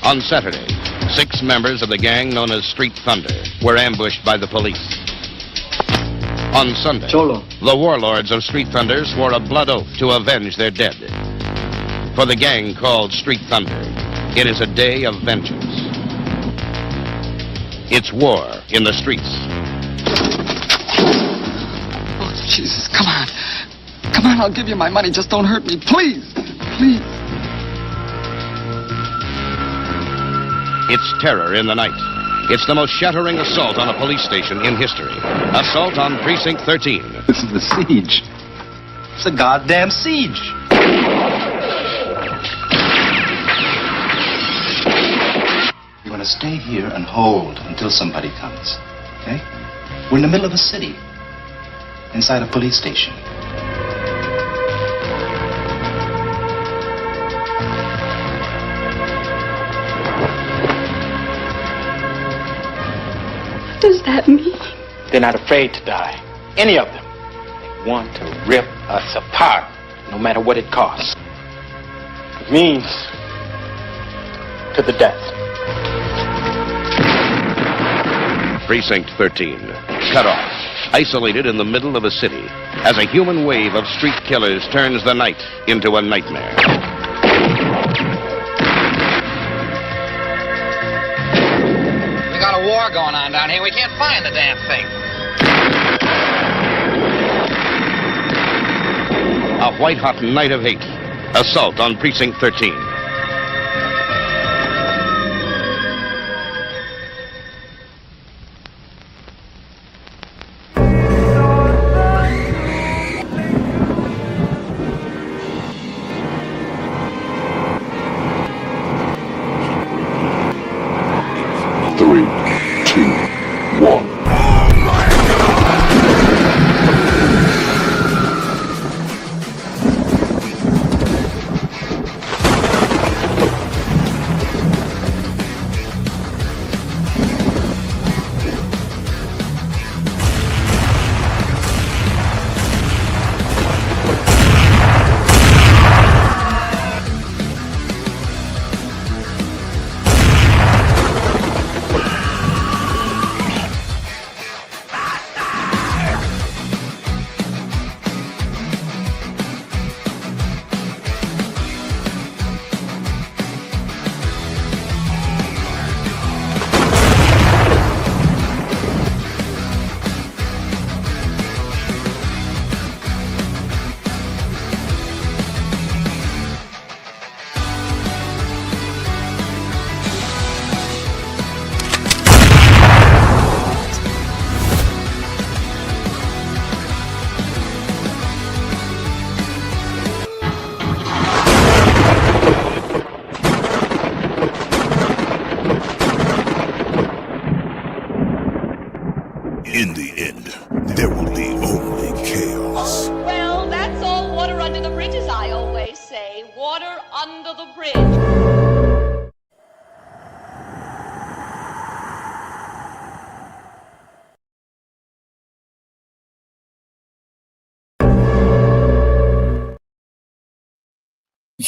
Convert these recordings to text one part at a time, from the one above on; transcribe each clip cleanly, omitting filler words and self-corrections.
On Saturday, 6 members of the gang known as Street Thunder were ambushed by the police. On Sunday, the warlords of Street Thunder swore a blood oath to avenge their dead. For the gang called Street Thunder, it is a day of vengeance. It's war in the streets. Oh, Jesus, come on. Come on, I'll give you my money. Just don't hurt me, please. Please. It's terror in the night. It's the most shattering assault on a police station in history. Assault on Precinct 13. This is the siege. It's a goddamn siege. You're going to stay here and hold until somebody comes, okay? We're in the middle of a city, inside a police station. What does that mean? They're not afraid to die. Any of them. They want to rip us apart, no matter what it costs. It means to the death. Precinct 13, cut off, isolated in the middle of a city, as a human wave of street killers turns the night into a nightmare. We got a war going on down here. We can't find the damn thing. A white-hot night of hate. Assault on Precinct 13. In the end, there will be only chaos. Well, that's all water under the bridge, as I always say. Water under the bridge.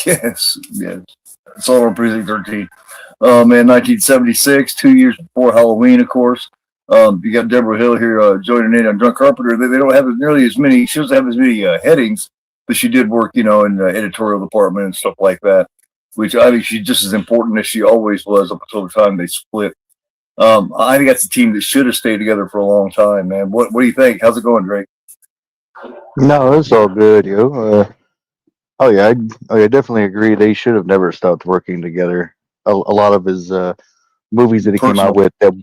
Yes. It's all on Precinct 13. Man, 1976, 2 years before Halloween, of course. You got Deborah Hill here joining in on Drunk Carpenter. They don't have nearly as many. She doesn't have as many headings, but she did work, in the editorial department and stuff like that. Which I think she's just as important as she always was up until the time they split. I think that's a team that should have stayed together for a long time, man. What do you think? How's it going, Drake? No, it's all good, yo. I definitely agree. They should have never stopped working together. A lot of his movies that he came out with, that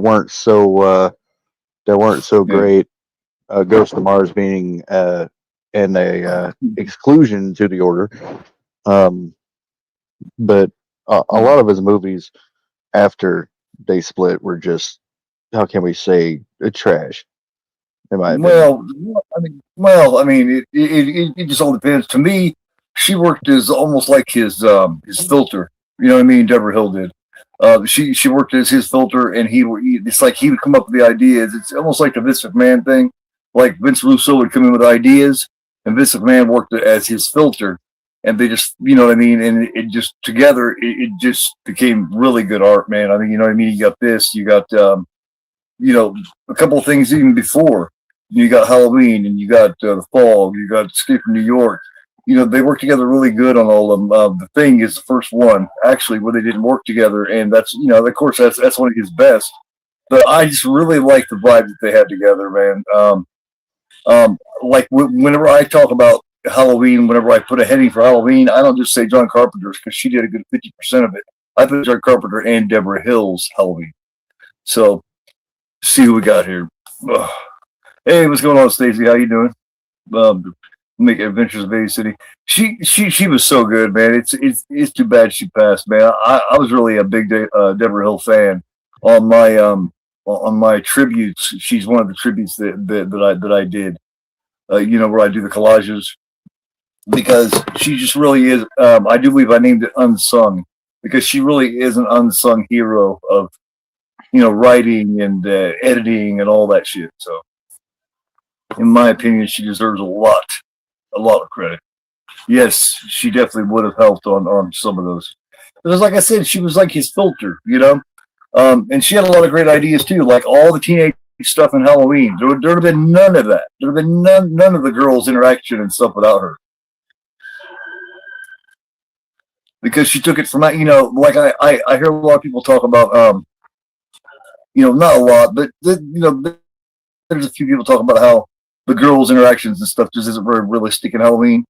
weren't so great. Ghost of Mars being an exclusion to the order. But a lot of his movies after they split were just, how can we say, trash. In my opinion. It just all depends. To me, she worked as almost like his filter. You know what I mean? Deborah Hill did. She worked as his filter, and it's like he would come up with the ideas. It's almost like the Vince McMahon thing. Like Vince Russo would come in with ideas, and Vince McMahon worked as his filter. and they just, you know what I mean, and it just together, it just became really good art, man. I mean, you know what I mean. You got this, you got you know, a couple of things even before. You got Halloween, and you got the Fog, you got Escape from New York. You know, they work together really good on all of them. The Thing is the first one, actually, where they didn't work together, and that's, you know, of course, that's one of his best. But I just really like the vibe that they had together, man. Like whenever I talk about Halloween, whenever I put a heading for Halloween, I don't just say John Carpenter's because she did a good 50% of it. I put John Carpenter and Deborah Hill's Halloween. So, see who we got here. Ugh. Hey, what's going on, Stacy? How you doing? Make Adventures of Bay City. She was so good, man. It's too bad she passed, man. I was really a big Deborah Hill fan. On my tributes, she's one of the tributes that I did. You know, where I do the collages, because she just really is. I do believe I named it Unsung, because she really is an unsung hero of, you know, writing and editing and all that shit. So, in my opinion, she deserves a lot of credit. Yes, she definitely would have helped on some of those. Because, like I said, she was like his filter, you know. And she had a lot of great ideas too, like all the teenage stuff in Halloween. There would have been none of that. There would have been none of the girls' interaction and stuff without her. Because she took it from, you know, like I hear a lot of people talk about, you know, not a lot, but you know, there's a few people talk about how the girls' interactions and stuff just isn't very realistic in Halloween.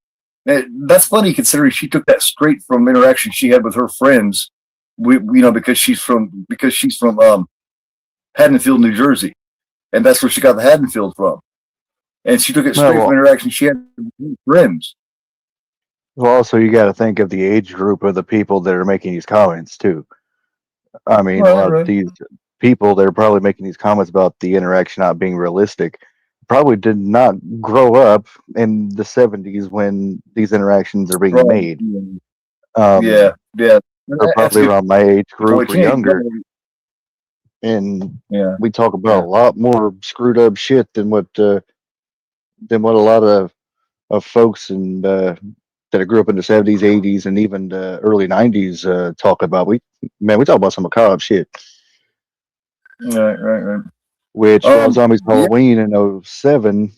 And that's funny considering she took that straight from interaction she had with her friends. You know, because she's from Haddonfield, New Jersey, and that's where she got the Haddonfield from. And she took it straight from interaction she had with friends. Well, also you got to think of the age group of the people that are making these comments too. I mean, a lot of these people that are probably making these comments about the interaction not being realistic probably did not grow up in the 70s when these interactions are being made. Yeah. They're probably around my age group or younger. And we talk about a lot more screwed up shit than what a lot of folks and that grew up in the 70s, 80s, and even the early 90s talk about. We talk about some macabre shit. Right. Which Rob Zombie's Halloween in 07,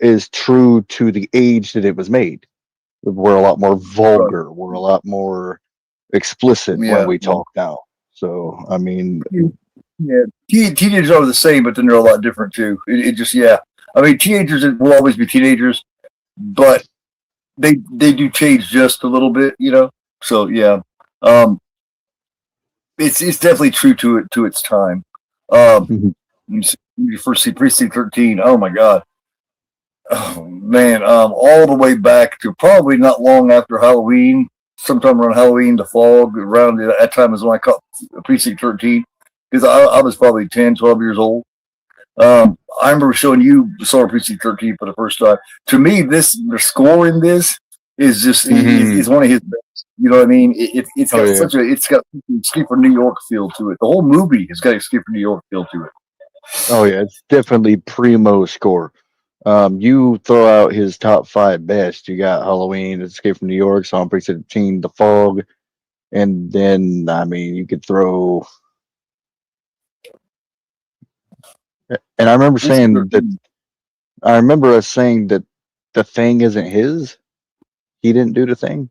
is true to the age that it was made. We're a lot more vulgar. We're a lot more explicit when we talk now. So, I mean, teenagers are the same, but then they're a lot different too. It just, I mean, teenagers will always be teenagers, but they do change just a little bit, you know. So it's definitely true to its time. You first see Precinct 13. Oh my God. Oh man, all the way back to probably not long after Halloween, sometime around Halloween, the Fog, around that time is when I caught Precinct 13, because I was probably 10, 12 years old. I remember showing you saw Precinct 13 for the first time. To me, the score in this is just is one of his best. You know what I mean? It's got it's got Escape from New York feel to it. The whole movie has got Escape from New York feel to it. Oh yeah, it's definitely primo score. You throw out his top 5 best. You got Halloween, Escape from New York, Psalm Precinct 13, The Fog, and then I mean you could throw. And I remember saying that. I remember us saying that The Thing isn't his. He didn't do The Thing.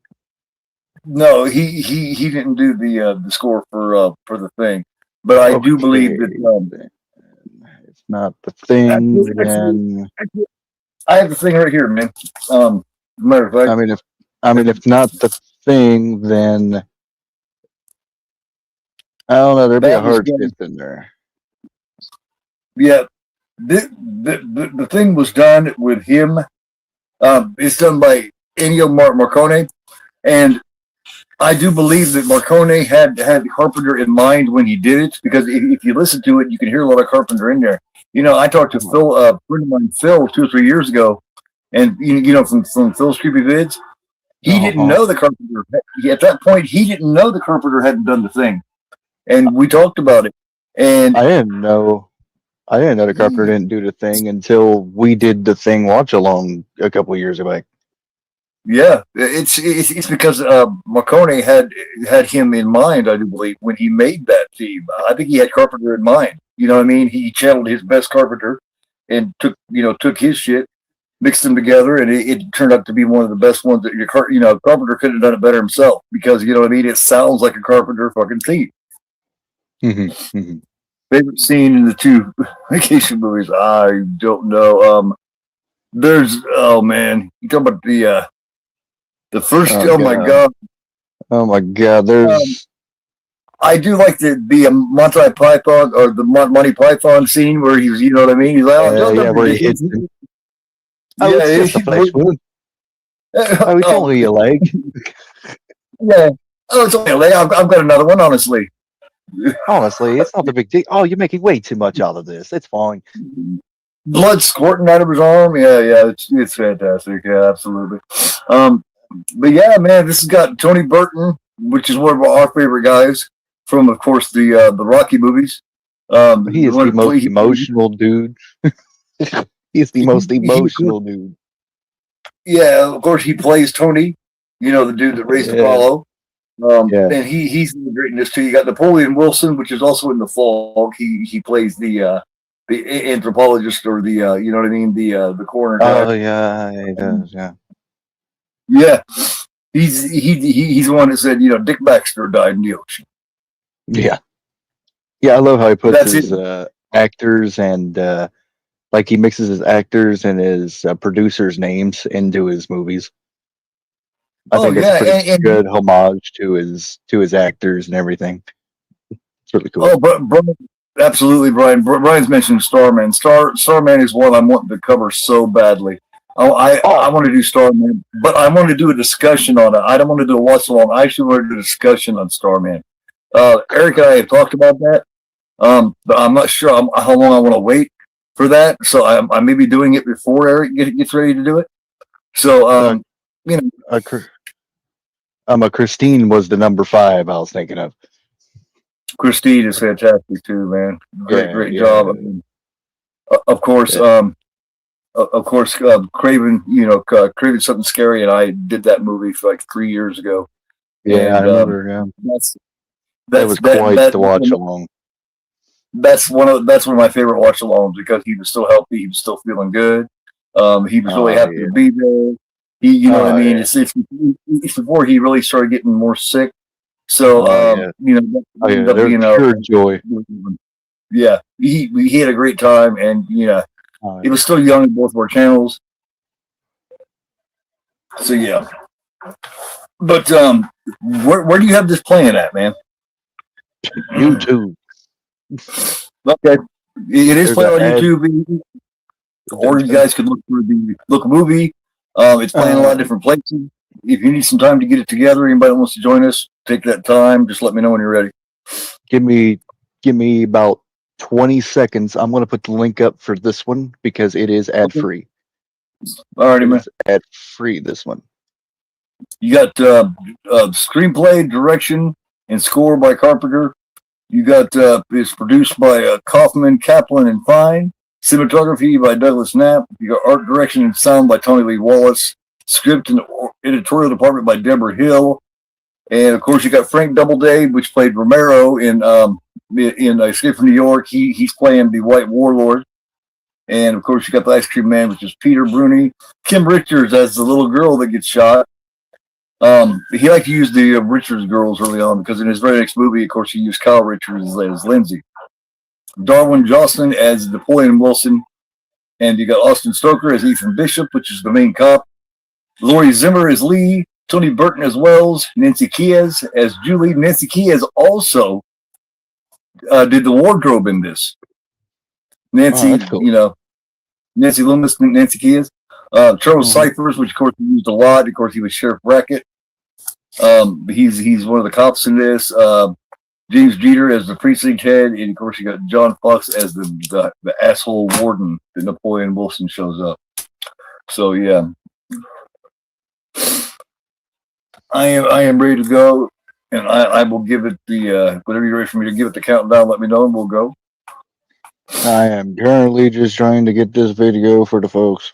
No, he didn't do the score for The Thing, but I do believe that. It's not The Thing, then I have the thing right here, man. Matter of fact, I mean, if not The Thing, then I don't know. There'd be a hard fifth in there. Yeah, the Thing was done with him. It's done by Ennio Morricone, and I do believe that Morricone had Carpenter in mind when he did it, because if you listen to it, you can hear a lot of Carpenter in there. You know, I talked to Phil, a friend of mine, Phil, 2 or 3 years ago, and you know, from Phil's Creepy Vids, he didn't know the Carpenter. At that point, he didn't know the Carpenter hadn't done The Thing, and we talked about it. And I didn't know. I didn't know the Carpenter didn't do the thing until we did the thing watch along a couple of years back. Yeah, it's because Marconi had him in mind, I do believe, when he made that theme. I think he had Carpenter in mind. You know what I mean? He channeled his best Carpenter and took his shit, mixed them together, and it turned out to be one of the best ones that Carpenter couldn't have done it better himself because you know what I mean. It sounds like a Carpenter fucking theme. Mm-hmm. Mm-hmm. Favorite scene in the two vacation movies? I don't know. There's man, you talk about the first. Oh my god! Oh my god! There's. I do like the Monty Python or the Monty Python scene where he's, you know what I mean? He's like, where he hits him. Oh, it's just a place wound. Oh, it's only a leg. Yeah. Oh, it's only a leg. I've got another one, honestly. Honestly, it's not the big deal. Oh, you're making way too much out of this. It's fine. Blood squirting out of his arm. Yeah, it's fantastic. Yeah, absolutely. But yeah, man, this has got Tony Burton, which is one of our favorite guys from, of course, the Rocky movies. He is the most emotional dude. He's the most emotional dude. Yeah, of course, he plays Tony. You know, the dude that raised Apollo. And he's great in this too. You got Napoleon Wilson, which is also in The Fog. He plays the anthropologist or the you know what I mean, the coroner. Oh yeah, he does. Yeah. Yeah, he's the one that said, you know, Dick Baxter died in the ocean. Yeah, I love how he puts his actors and like he mixes his actors and his producers' names into his movies. I think it's a pretty good homage to his actors and everything. It's really cool. Oh, but absolutely, Brian. Brian's mentioned Starman. Starman is one I'm wanting to cover so badly. I want to do Starman, but I want to do a discussion on it. I don't want to do a watch along. I actually want to do a discussion on Starman. Eric and I have talked about that, but I'm not sure how long I want to wait for that. So I may be doing it before Eric gets ready to do it. So you know. Christine was the number 5 I was thinking of. Christine is fantastic too, man. Great job. I mean, of course, Craven. You know, Craven Something Scary, and I did that movie for like 3 years ago. Yeah, I remember. That was quite the watch along. That's one of my favorite watch alongs because he was still healthy. He was still feeling good. He was really happy to be there. You know what I mean? It's before he really started getting more sick. So, you know, pure joy. Yeah, he had a great time, and he was still young in both of our channels. So yeah, but where do you have this playing at, man? YouTube. Okay, it is playing on YouTube, or you guys could look for the movie. It's playing a lot of different places. If you need some time to get it together, anybody that wants to join us, take that time. Just let me know when you're ready. Give me about 20 seconds. I'm going to put the link up for this one because it is ad free. Alrighty, man. Ad free. This one. You got screenplay, direction, and score by Carpenter. You got it's produced by Kaufman, Kaplan, and Fine. Cinematography by Douglas Knapp. You got art direction and sound by Tony Lee Wallace. Script and editorial department by Deborah Hill. And of course, you got Frank Doubleday, which played Romero in Escape from New York. He's playing the White Warlord. And of course, you got the Ice Cream Man, which is Peter Bruni. Kim Richards as the little girl that gets shot. He liked to use the Richards girls early on because in his very next movie, of course, he used Kyle Richards as Lindsay. Darwin Jocelyn as Napoleon Wilson, and you got Austin Stoker as Ethan Bishop, which is the main cop. Lori Zimmer as Lee, Tony Burton as Wells, Nancy Kiez as Julie. Nancy Kiez also did the wardrobe in this. Nancy, cool. You know, Nancy Loomis, Nancy Kiez. Charles Cyphers, which of course he used a lot. Of course, he was Sheriff Brackett. He's one of the cops in this. James Jeter as the precinct head, and of course you got John Fox as the asshole warden that Napoleon Wilson shows up. So yeah, I am ready to go, and I will give it the whenever you're ready for me to give it the countdown. Let me know, and we'll go. I am currently just trying to get this video for the folks.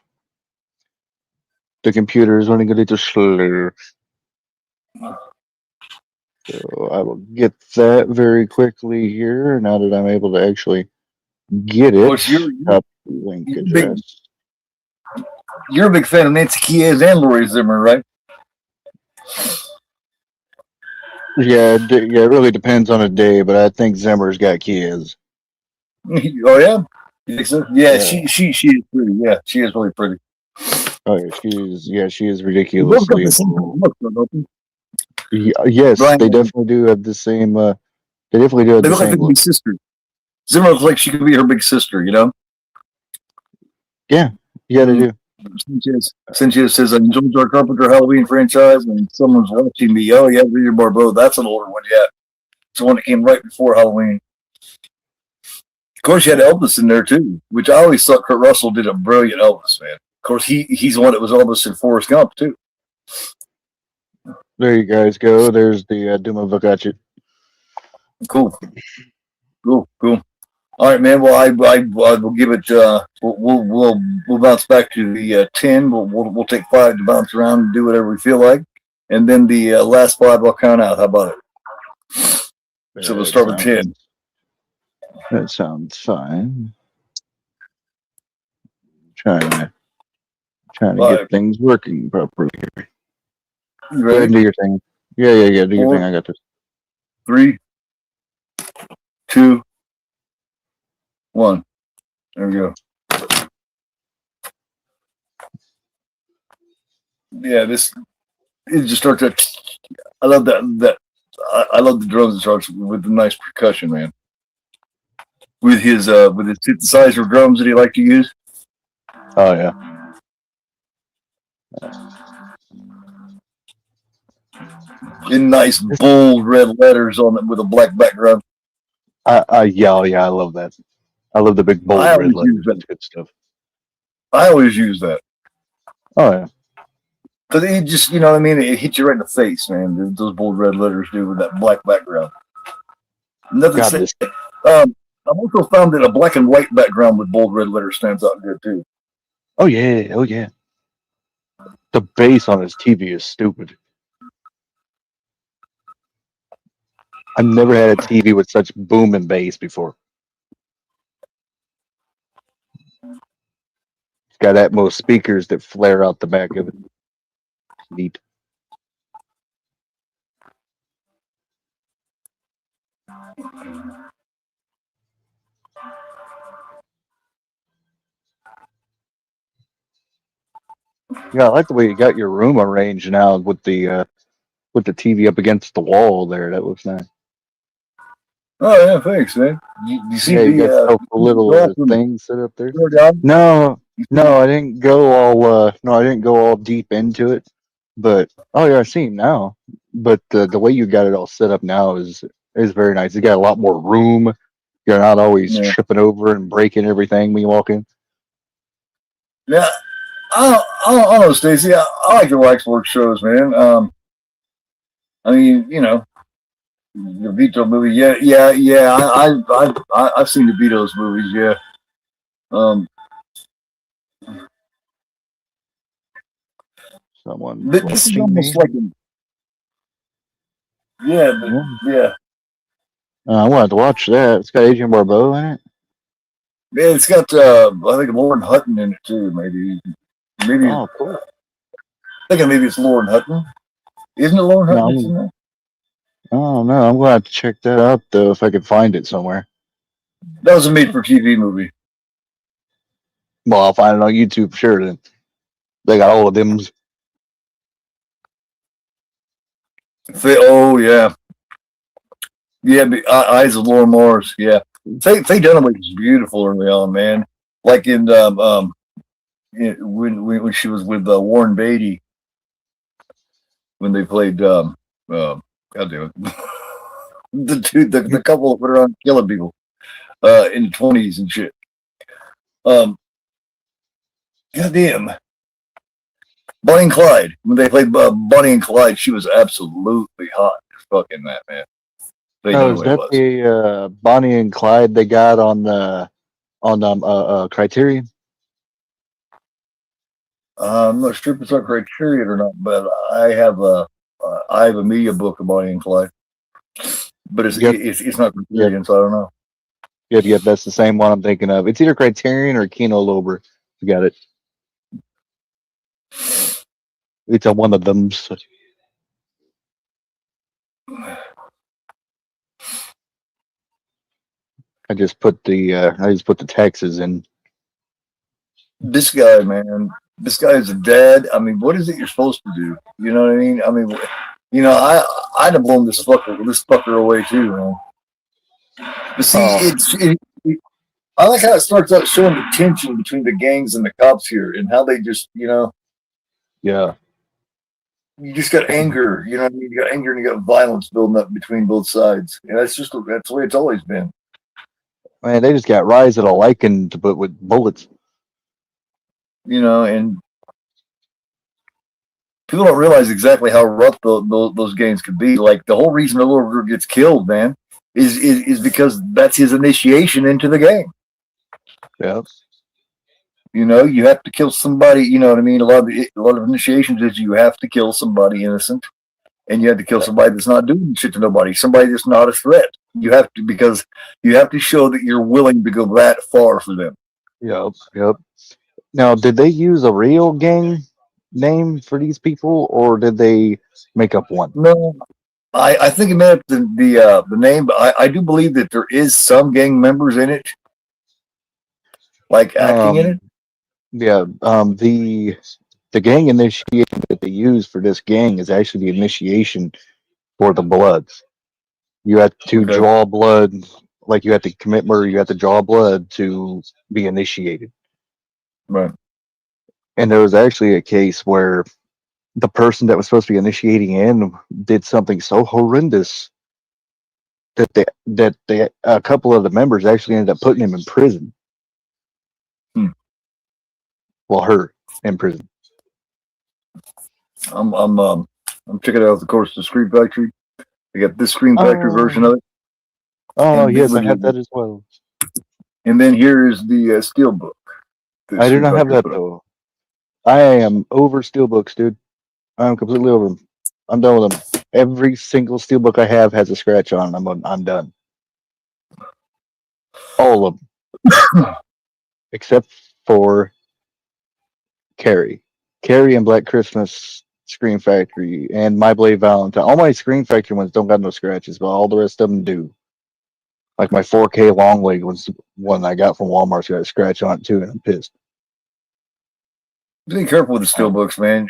The computer is running a little slow. So I will get that very quickly here now that I'm able to actually get it. course, Copy link address. You're a big fan of Nancy Kiez and Lori Zimmer, right? Yeah, it really depends on a day, but I think Zimmer's got kids. Oh yeah, you think so? Yeah, she is pretty. Yeah, she is really pretty. Oh yeah, she is They both got ridiculously. the same look, don't they? Yes, Brian, they definitely do have the same. They definitely do have they the look like same they're look. big sisters. Zimmer looks like she could be her big sister, you know? Yeah, they do. Sanchez says, I enjoyed our Carpenter Halloween franchise, and someone's watching me. Oh, yeah, Reader Barbeau. That's an older one, yeah. It's the one that came right before Halloween. Of course, you had Elvis in there, too, which I always thought Kurt Russell did a brilliant Elvis, man. Of course, he's the one that was Elvis in Forrest Gump, too. There you guys go. There's the Duma Vagachi. Cool. All right, man. Well, I will give it. We'll bounce back to the 10. We'll take 5 to bounce around and do whatever we feel like, and then the last 5 I'll count out. How about it? So we'll start with 10. That sounds fine. Trying to get things working properly. You Go ahead and ready? do your thing. Yeah. Do your thing. I got this. 3, 2, 1. There we go. Yeah, it just starts to. I love that. I love the drums. It starts with the nice percussion, man. With his synthesizer drums that he liked to use. Oh yeah. In nice bold red letters on it with a black background. I love that. I love the big bold red letters. That's good stuff. I always use that. Oh yeah. Because it just, you know what I mean? It hits you right in the face, man. Those bold red letters do with that black background. Nothing. I've also found that a black and white background with bold red letters stands out good too. Oh yeah. The bass on his TV is stupid. I've never had a TV with such boom and bass before. It's got Atmos speakers that flare out the back of it. Neat. Yeah, I like the way you got your room arranged now with the TV up against the wall there. That looks nice. Oh yeah, thanks, man. You see you got a little thing set up there. No, I didn't go all deep into it. But I see him now. But the way you got it all set up now is very nice. You got a lot more room. You're not always tripping over and breaking everything when you walk in. Yeah, I don't know, Stacey. I like the Waxwork shows, man. I mean, you know, the Vito movie. Yeah. I've seen the Vito's movies. Yeah. Someone. This is almost like a. Yeah. I wanted to watch that. It's got Adrian Barbeau in it. Yeah, it's got I think Lauren Hutton in it too. Maybe. Oh, cool. I think maybe it's Lauren Hutton. Isn't it Lauren Hutton? No, oh no, I'm gonna have to check that out though if I could find it somewhere. That was a made-for-TV movie. Well, I'll find it on YouTube for sure. Then they got all of them. Oh yeah. Eyes of Laura Mars. Yeah, Faye Dunaway was beautiful early on, man. Like in when she was with Warren Beatty, when they played God damn it, the couple that were on killing people in the 20s and shit. Goddamn. Bonnie and Clyde. When they played Bonnie and Clyde, she was absolutely hot. Fucking that, man. Is that the Bonnie and Clyde they got on the on Criterion. I'm not sure if it's on Criterion or not, but I have a media book of Bonnie and Clyde, but it's not Criterion, so I don't know. Yep, that's the same one I'm thinking of. It's either Criterion or Kino Lorber. You got it. It's on one of them. I just put the taxes in. This guy, man, this guy is a dad. I mean, what is it you're supposed to do? You know what I mean? I mean, I'd have blown this fucker away too, man. But see, I like how it starts out showing the tension between the gangs and the cops here, and how they just, yeah, you just got anger. You know what I mean? You got anger and you got violence building up between both sides, and that's the way it's always been. Man, they just got Rise at a Lycan to put with bullets. And people don't realize exactly how rough those games could be. Like, the whole reason the little girl gets killed, man, is because that's his initiation into the game. Yeah. You have to kill somebody. You know what I mean? A lot of initiations is you have to kill somebody innocent, and you have to kill somebody that's not doing shit to nobody. Somebody that's not a threat. You have to, because you have to show that you're willing to go that far for them. Yep. Now, did they use a real gang name for these people, or did they make up one? No, I think it made up the name, but I do believe that there is some gang members in it, like acting in it. Yeah. The gang initiation that they use for this gang is actually the initiation for the Bloods. You have to draw blood, like you have to commit murder. You have to draw blood to be initiated. Right. And there was actually a case where the person that was supposed to be initiating in did something so horrendous that a couple of the members actually ended up putting him in prison. Well, her in prison. I'm checking out, of course, the Screen Factory. They got this Screen Factory version of it. Oh, yes, I have that as well. And then here is the Steelbook. I do not have that, though. I am over Steelbooks, dude. I'm completely over them. I'm done with them. Every single Steelbook I have has a scratch on them. I'm done. All of them. Except for Carrie and Black Christmas, Screen Factory, and My Blade Valentine. All my Screen Factory ones don't got no scratches, but all the rest of them do. Like my 4K long leg was one I got from Walmart's got a scratch on it too, and I'm pissed. Be careful with the Steelbooks, man.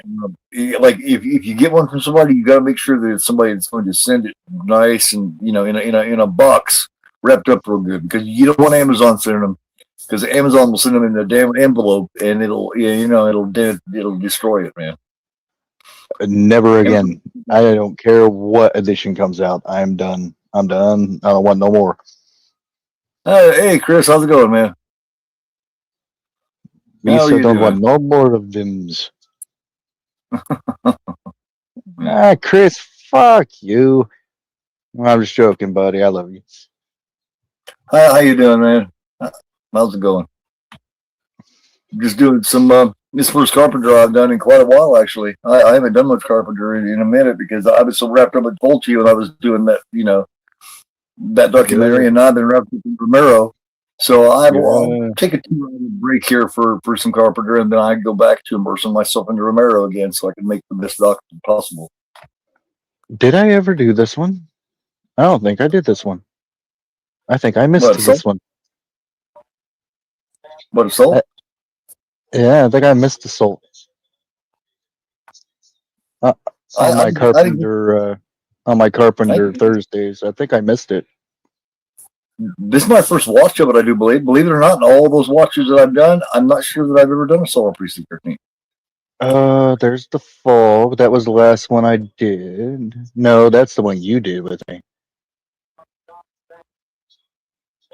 Like, if you get one from somebody, you got to make sure that it's somebody that's going to send it nice and in a box wrapped up real good, because you don't want Amazon sending them, because Amazon will send them in a damn envelope and it'll destroy it, man. Never again. I don't care what edition comes out. I'm done. I'm done. I don't want no more. Hey, Chris, how's it going, man? Me so don't want no more of them's. Chris, fuck you. I'm just joking, buddy. I love you. How you doing, man? How's it going? Just doing some this first carpenter I've done in quite a while, actually. I haven't done much carpenter in a minute, because I was so wrapped up with Fulci when I was doing that, that documentary, and now I've been wrapped up in Romero. So I'll take a 2-hour break here for some carpenter, and then I go back to immersing myself into Romero again, so I can make the best document possible. Did I ever do this one? I don't think I did this one. I think I missed this one. What, Assault? Yeah, I think I missed Assault. On my Carpenter Thursdays. I think I missed it. This is my first watch of it, I do believe. Believe it or not, in all those watches that I've done, I'm not sure that I've ever done a solo Precinct 13. There's the Fall. That was the last one I did. No, that's the one you did with me.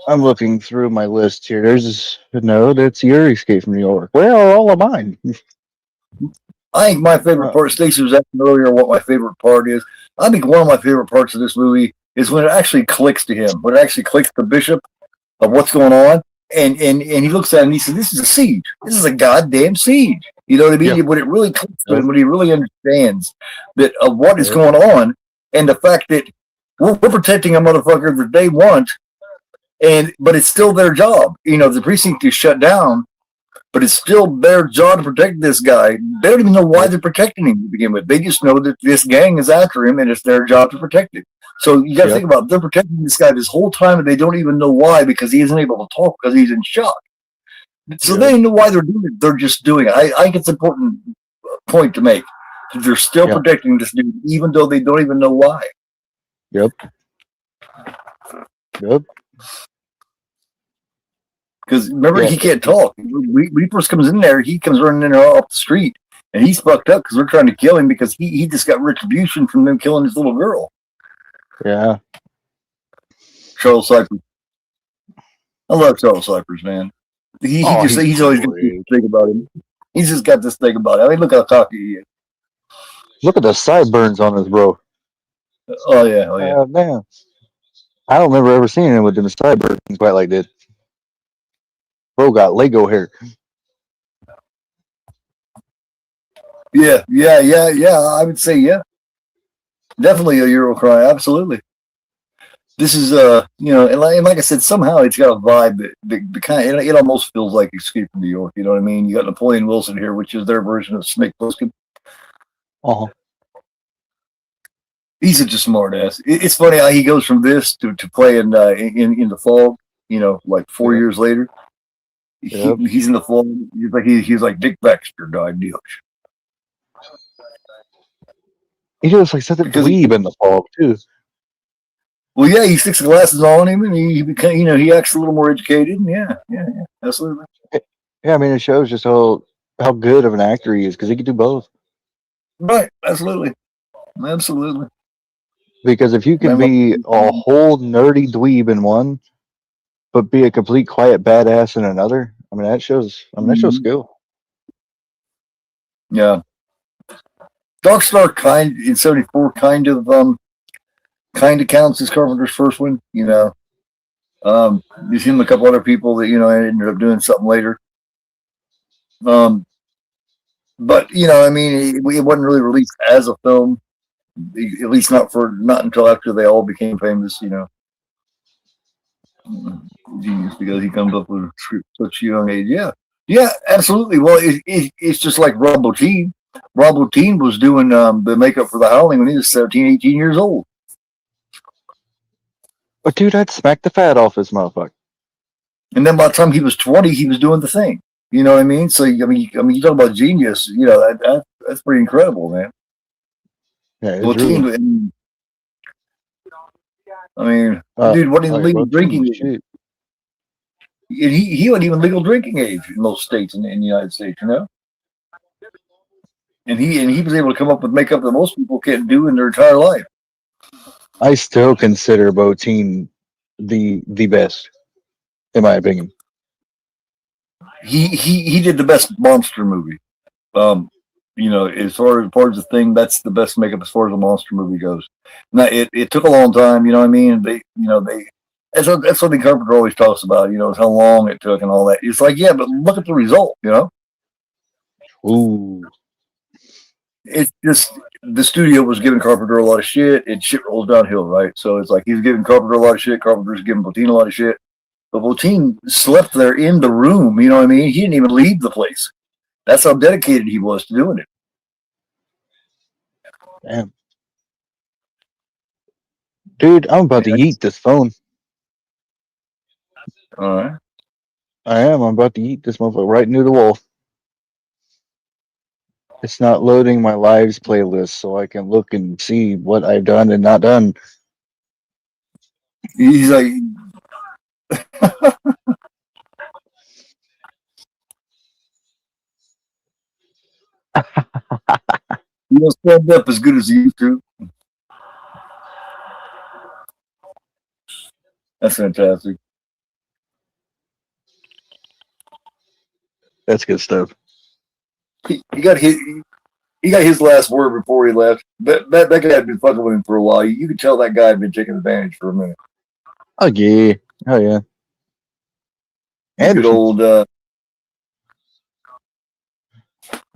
I'm looking through my list here. That's your Escape from New York. Where are all of mine? I think my favorite part, Stacey was asking earlier what my favorite part is. I think one of my favorite parts of this movie is when it actually clicks to him, when it actually clicks to Bishop of what's going on, and he looks at it and he says, "This is a siege. This is a goddamn siege." You know what I mean? Yeah. When it really comes to him, when he really understands that of what is going on, and the fact that we're protecting a motherfucker that they want, but it's still their job. You know, the precinct is shut down, but it's still their job to protect this guy. They don't even know why they're protecting him to begin with. They just know that this gang is after him, and it's their job to protect him. So you got to think about it. They're protecting this guy this whole time, and they don't even know why, because he isn't able to talk because he's in shock. So they don't know why they're doing it. They're just doing it. I think it's an important point to make. They're still protecting this dude, even though they don't even know why. Yep. Because remember, he can't talk. When he first comes in there, he comes running in there off the street, and he's fucked up because they're trying to kill him because he just got retribution from them killing his little girl. Yeah. Charles Cypress. I love Charles Cypress, man. He's always got this thing about him. He's just got this thing about it. I mean, look how cocky he is. Look at the sideburns on his bro. Oh yeah. Man. I don't remember ever seeing him with them sideburns quite like that. Bro got Lego hair. Yeah. I would say definitely a Eurocry. Absolutely. This is and like I said, somehow it's got a vibe that kind of, it almost feels like Escape from New York. You know what I mean? You got Napoleon Wilson here, which is their version of Snake Plissken. He's such a smart ass. It's funny how he goes from this to play in the Fog. You know, like 4 years later, he's in the Fog. He's like Dick Baxter died. He looks like such a dweeb in the Fog too. Well, yeah, he sticks the glasses on him, and he became, he acts a little more educated. Yeah, absolutely. Yeah, I mean, it shows just how good of an actor he is because he can do both. Right, absolutely. Because if you can be a whole nerdy dweeb in one, but be a complete quiet badass in another, I mean, that shows. That shows skill. Yeah. Dark Star in '74 kind of counts as Carpenter's first one. There's him and a couple other people that ended up doing something later. But I mean, it wasn't really released as a film, at least not until after they all became famous. Genius, because he comes up with such a young age. Yeah, absolutely. Well, it's just like Rob Bottin. Rob Bottin was doing the makeup for The Howling when he was 17, 18 years old. But dude, I'd smack the fat off this motherfucker. And then by the time he was 20, he was doing the thing. You know what I mean? So I mean, you talk about genius. That's pretty incredible, man. Yeah, Bottin, really. I mean, dude, what in legal drinking age? He wasn't even legal drinking age in most states in the United States, And he was able to come up with makeup that most people can't do in their entire life. I still consider Bottin the best, in my opinion. He did the best monster movie. As far as the thing, that's the best makeup as far as a monster movie goes. Now it took a long time, you know what I mean? That's something Carpenter always talks about, is how long it took and all that. It's like, yeah, but look at the result, Ooh. It's just the studio was giving Carpenter a lot of shit, and shit rolls downhill, right? So it's like he's giving Carpenter a lot of shit, Carpenter's giving Bottin a lot of shit. But Bottin slept there in the room, you know what I mean? He didn't even leave the place. That's how dedicated he was to doing it. Damn. Dude, I'm about to eat this phone. All right. I am. I'm about to eat this motherfucker right into the wall. It's not loading my lives playlist so I can look and see what I've done and not done. He's like... You don't stand up as good as you used to. That's fantastic. That's good stuff. He got his last word before he left. That guy had been fucking with him for a while. You could tell that guy had been taking advantage for a minute. Oh yeah. Good Anderson. old.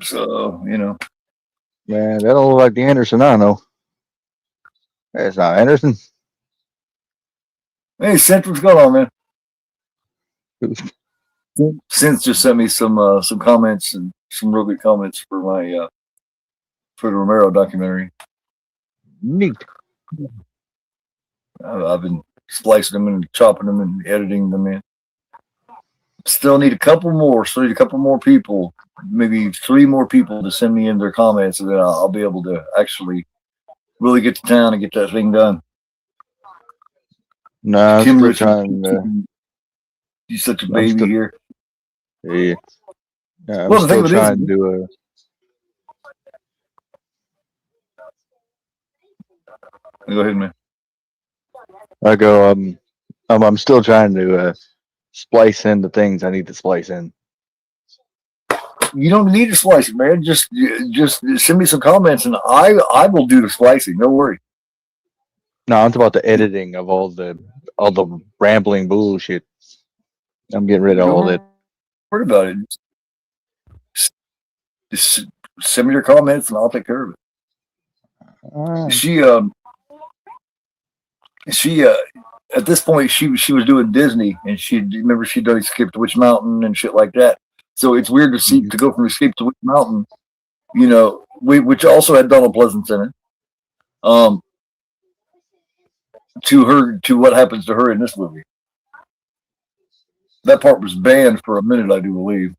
So Man, that don't look like the Anderson I know. That's not Anderson. Hey, Cinch, what's going on, man? Cinch just sent me some comments and some real good comments for my for the Romero documentary. Neat. I've been splicing them and chopping them and editing them in. Still need a couple more. Still need a couple more people, maybe 3 more people to send me in their comments, and then I'll be able to actually really get to town and get that thing done. Nah, I'm Kim still Richards, trying. he's such a baby here. Yeah, I'm Well, the thing still with trying this, to. Go ahead, man. I go. I'm still trying to splice in the things I need to splice in. You don't need to splice it, man. Just send me some comments, and I will do the splicing. Don't worry. No, I'm talking about the editing of all the rambling bullshit. I'm getting rid of all that. Don't worry about it. Just send me your comments, and I'll take care of it. She at this point she was doing Disney, and remember she'd done Escape to Witch Mountain and shit like that. So it's weird to see to go from Escape to Witch Mountain, which also had Donald Pleasance in it, to what happens to her in this movie. That part was banned for a minute, I do believe.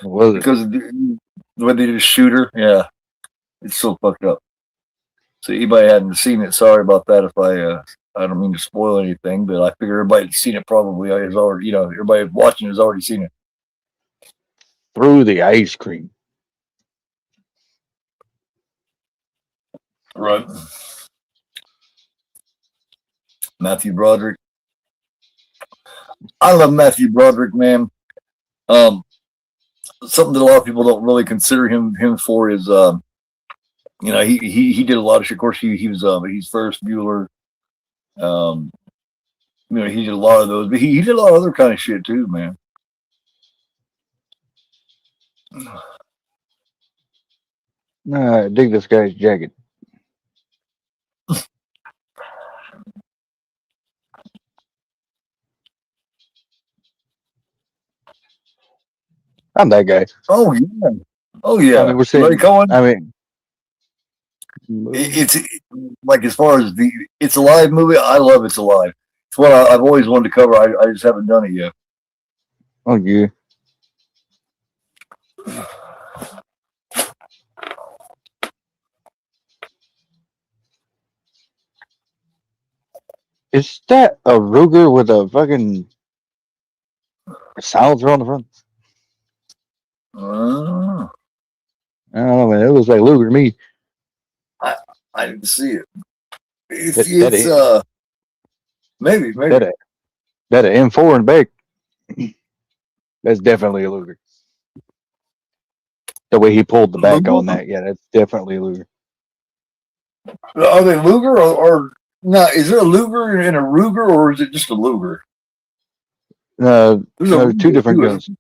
Because the way they just shoot her, yeah, it's so fucked up. So anybody hadn't seen it, sorry about that. If I don't mean to spoil anything, but I figure everybody that's seen it probably has already, everybody watching has already seen it. Through the ice cream. Right. Matthew Broderick. I love Matthew Broderick, man. Something that a lot of people don't really consider him for is, he did a lot of shit. Of course, he was he's Ferris Bueller. He did a lot of those, but he did a lot of other kind of shit too, man. I dig this guy's jacket. I'm that guy. Oh yeah. Oh yeah. I mean, we're saying. Larry Cohen. I mean, it's like, as far as the It's Alive movie, I love It's Alive. It's what I've always wanted to cover. I just haven't done it yet. Oh yeah. Is that a Ruger with a fucking silencer on the front? I don't know, man. It looks like Luger to me. I didn't see it. It's maybe that an M4 in the back. That's definitely a Luger. The way he pulled the back on that, yeah, that's definitely a Luger. Are they Luger or no? Is there a Luger and a Ruger, or is it just a Luger? No, two different guns.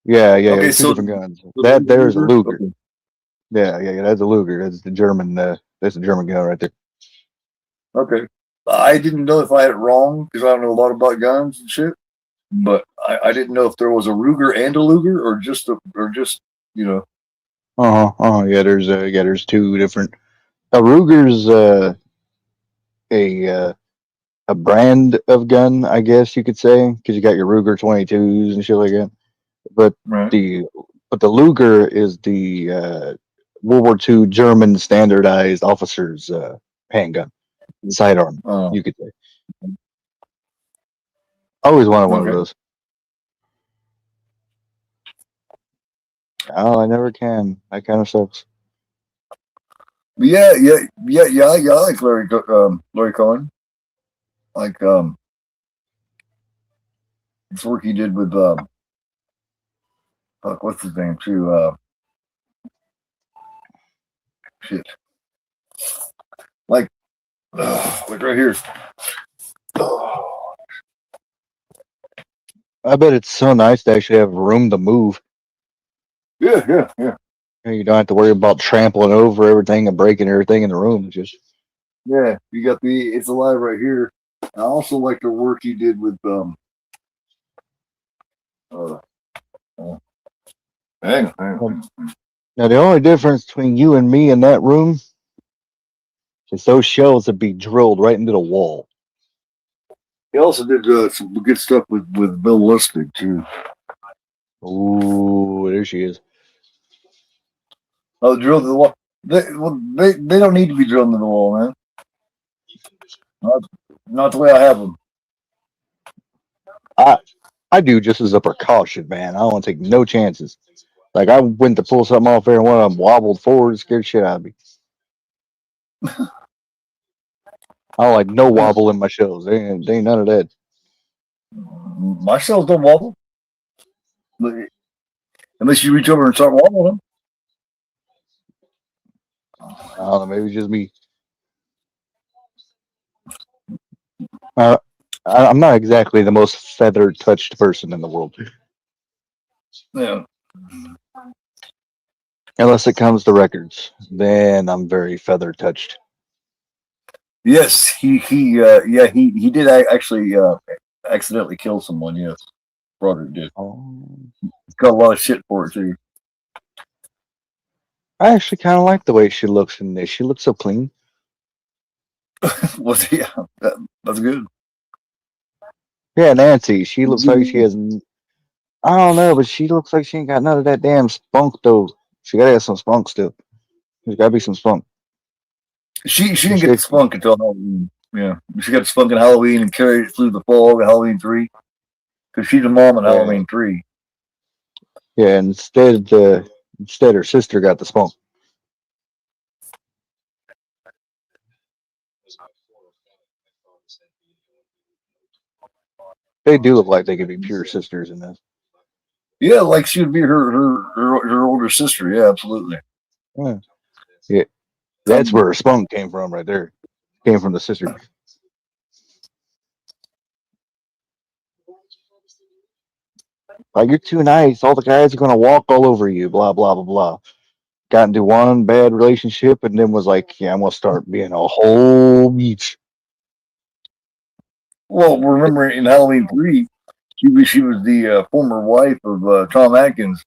Yeah, Okay, two different guns. There's a Luger. Okay. Yeah, that's a Luger. That's the German. That's the German gun right there. Okay, I didn't know if I had it wrong because I don't know a lot about guns and shit. But I didn't know if there was a Ruger and a Luger, or just Yeah, there's two different. A Ruger's a brand of gun, I guess you could say, because you got your Ruger 22s and shit like that. But the Luger is the World War II German standardized officer's handgun, sidearm, you could say. I always wanted one of those. Oh, I never can. That kind of sucks. Yeah. I like Larry Cohen. Like this work he did with what's his name too? Shit. Like right here. I bet it's so nice to actually have room to move. Yeah. You don't have to worry about trampling over everything and breaking everything in the room. It's just Yeah, you got it's alive right here. I also like the work he did with uh, uh hang on. now the only difference between you and me in that room is those shells would be drilled right into the wall. He also did some good stuff with Bill Lustig too. Ooh, there she is. Oh, drilled the wall. They don't need to be drilled into the wall, man. Not the way I have them. I do just as a precaution, man. I don't want to take no chances. Like I went to pull something off there and one of them wobbled forward and scared shit out of me. I don't like no wobble in my shells. They ain't none of that. My shells don't wobble. Unless you reach over and start wobbling them. I don't know, maybe it's just me. I'm not exactly the most feather touched person in the world. Yeah. Unless it comes to records, then I'm very feather touched. Yes, he did actually accidentally kill someone. Yes, Broderick did. He's got a lot of shit for it too. I actually kind of like the way she looks in this. She looks so clean. Was yeah, that's good. Yeah, Nancy. She looks like she has. I don't know, but she looks like she ain't got none of that damn spunk though. She gotta have some spunk still. There's gotta be some spunk. She didn't get the spunk until Halloween. Yeah, she got the spunk in Halloween and carried it through the fall of Halloween 3. Because she's a mom in Halloween 3. Yeah, instead her sister got the spunk. They do look like they could be pure sisters in this. Yeah, like she would be her older sister. Yeah, absolutely. Yeah, that's where her spunk came from, right there. Came from the sister. Like you're too nice. All the guys are gonna walk all over you. Blah blah blah blah. Got into one bad relationship and then was like, yeah, I'm gonna start being a whole beach. Well, remember in Halloween 3, she was the former wife of Tom Atkins,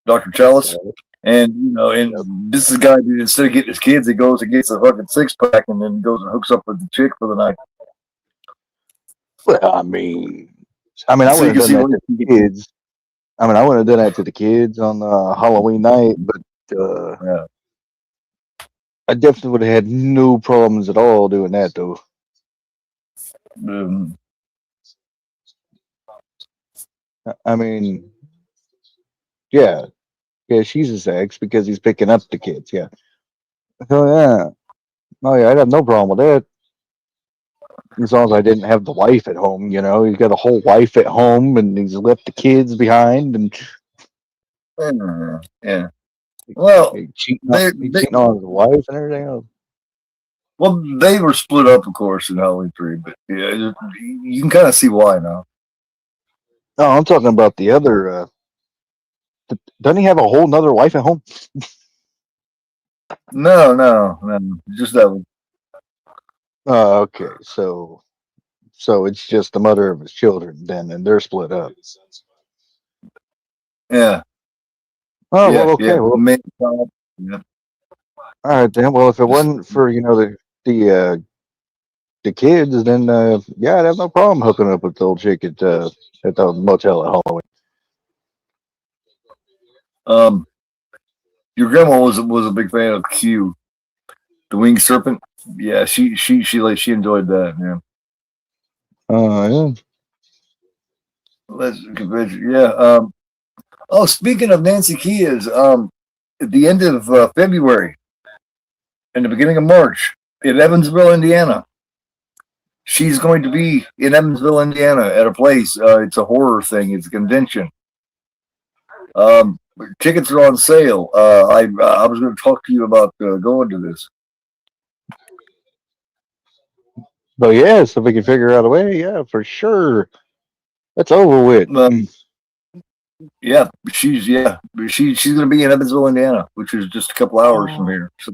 Dr. Chalice. And and this is a guy who instead of getting his kids, he goes and gets a fucking 6-pack and then goes and hooks up with the chick for the night. Well, I mean, I would have done that to the kids. I would have done that to the kids on Halloween night, but yeah. I definitely would have had no problems at all doing that, though. I mean, yeah, she's his ex because he's picking up the kids. Yeah. Oh yeah. Oh yeah, I'd have no problem with that. As long as I didn't have the wife at home, he's got a whole wife at home and he's left the kids behind and yeah. Well, cheating on his wife and everything else. Well, they were split up, of course, in Halloween 3, but yeah, you can kind of see why now. No, I'm talking about the other. Doesn't he have a whole nother wife at home? No, just that one. Oh, okay. So it's just the mother of his children then, and they're split up. Yeah. Oh, well, okay. Yeah. Well, yeah. All right then. Well, if it wasn't for the kids, then yeah, I'd have no problem hooking up with the old chick at the motel at Halloween. Your grandma was a big fan of Q, the winged serpent. Yeah, she enjoyed that. Yeah. Yeah. Yeah. Oh, speaking of Nancy Kias, at the end of February and the beginning of March in Evansville, Indiana. She's going to be in Evansville, Indiana at a place. It's a horror thing. It's a convention. Tickets are on sale. I was going to talk to you about going to this. But yes, if we can figure out a way, yeah, for sure. That's over with. Yeah, she's gonna be in Evansville, Indiana, which is just a couple hours from here. So.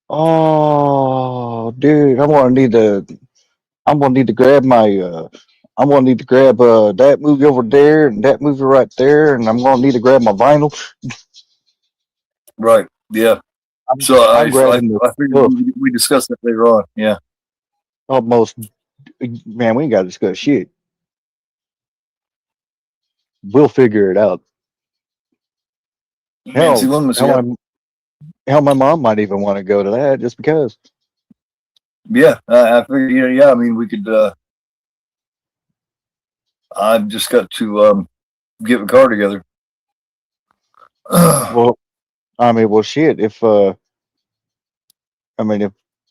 Oh, dude, I'm gonna need to grab that movie over there and that movie right there, and I'm gonna need to grab my vinyl. Right. Yeah. I'm, So I I'm grabbing the figured stuff. we discussed that later on. Yeah. Almost, man. We ain't got to discuss shit. We'll figure it out. Nancy Loomis, yeah. Hell, my mom might even want to go to that just because. Yeah, I figured. Yeah. I mean, we could. I've just got to get a car together. Well, shit. If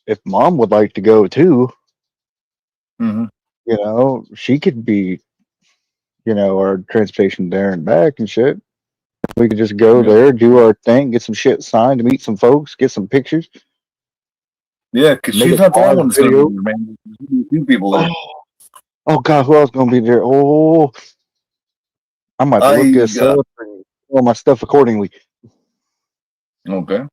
if mom would like to go too, Mm-hmm. She could be, our transportation there and back and shit. We could just go there, do our thing, get some shit signed, meet some folks, get some pictures. Yeah, because she's not the only one that's going to be there, man. There's a few people there. Oh God, who else going to be there? Oh, I might have to look this up and all my stuff accordingly. Okay.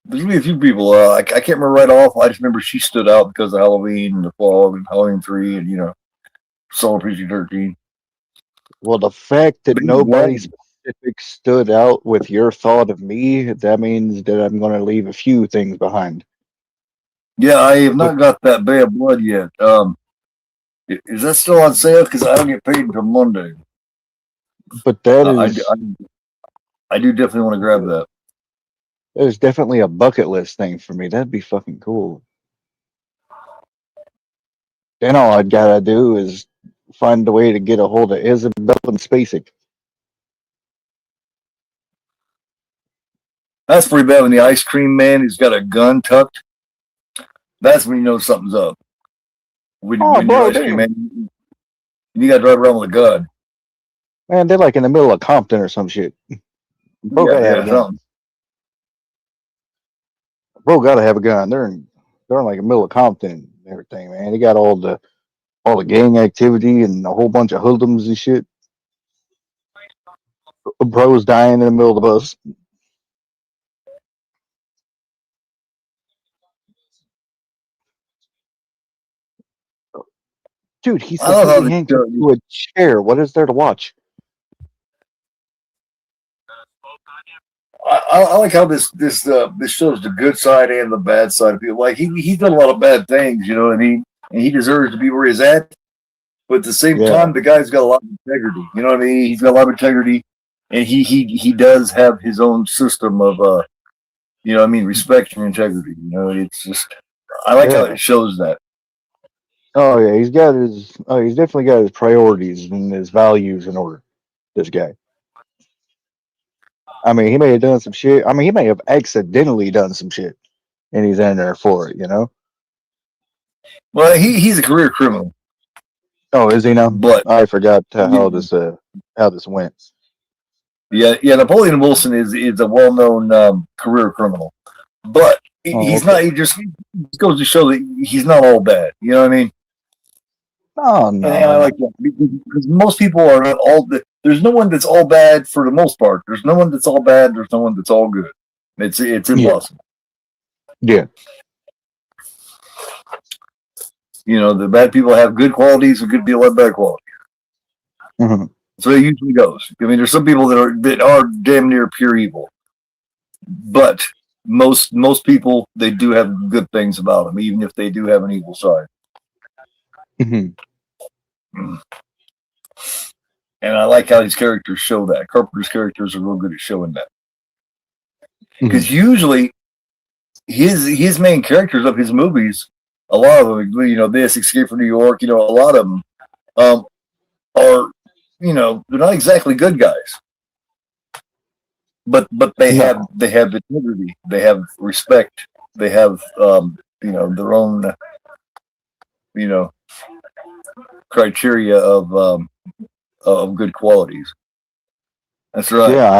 There's going to be a few people. I can't remember right off. I just remember she stood out because of Halloween and the fall and Halloween 3 and, Solar Precinct 13. Well, the fact that nobody specific stood out with your thought of me, that means that I'm going to leave a few things behind. Yeah, I have not got that Bay of Blood yet. Is that still on sale? Because I don't get paid until Monday. But that is... I do definitely want to grab that. That is definitely a bucket list thing for me. That'd be fucking cool. Then all I gotta do is find a way to get a hold of Isabel and Spacek. That's pretty bad when the ice cream man who's got a gun tucked. That's when you know something's up. When you're ice cream man, you got to drive around with a gun. Man, they're like in the middle of Compton or some shit. Bro gotta have a gun. Bro gotta have a gun. They're in like the middle of Compton and everything, man. They got all the gang activity and a whole bunch of hoodlums and shit. Bro's dying in the middle of the bus. Dude, he's completely handcuffed to a chair. What is there to watch? I like how this shows the good side and the bad side of people. Like he's done a lot of bad things, and he deserves to be where he's at. But at the same time, the guy's got a lot of integrity. You know what I mean? He's got a lot of integrity, and he does have his own system of respect and integrity. It's just I like how it shows that. Oh yeah, he's definitely got his priorities and his values in order. This guy. I mean, he may have done some shit. I mean, he may have accidentally done some shit, and he's in there for it. Well, he's a career criminal. Oh, is he now? But I forgot how this went. Yeah. Napoleon Wilson is a well-known career criminal, but he's not. He just goes to show that he's not all bad. You know what I mean? Oh no. And I like that because most people are not all. There's no one that's all bad for the most part. There's no one that's all bad. There's no one that's all good. It's impossible. Yeah. The bad people have good qualities, and good people have bad qualities. Mm-hmm. So it usually goes. I mean, there's some people that are damn near pure evil, but most people, they do have good things about them, even if they do have an evil side. Mm-hmm. And I like how these characters show that. Carpenter's characters are real good at showing that. Because usually, his main characters of his movies, a lot of them, this Escape from New York, a lot of them are, they're not exactly good guys. But they have integrity, they have respect, they have their own criteria of good qualities. That's right. Yeah,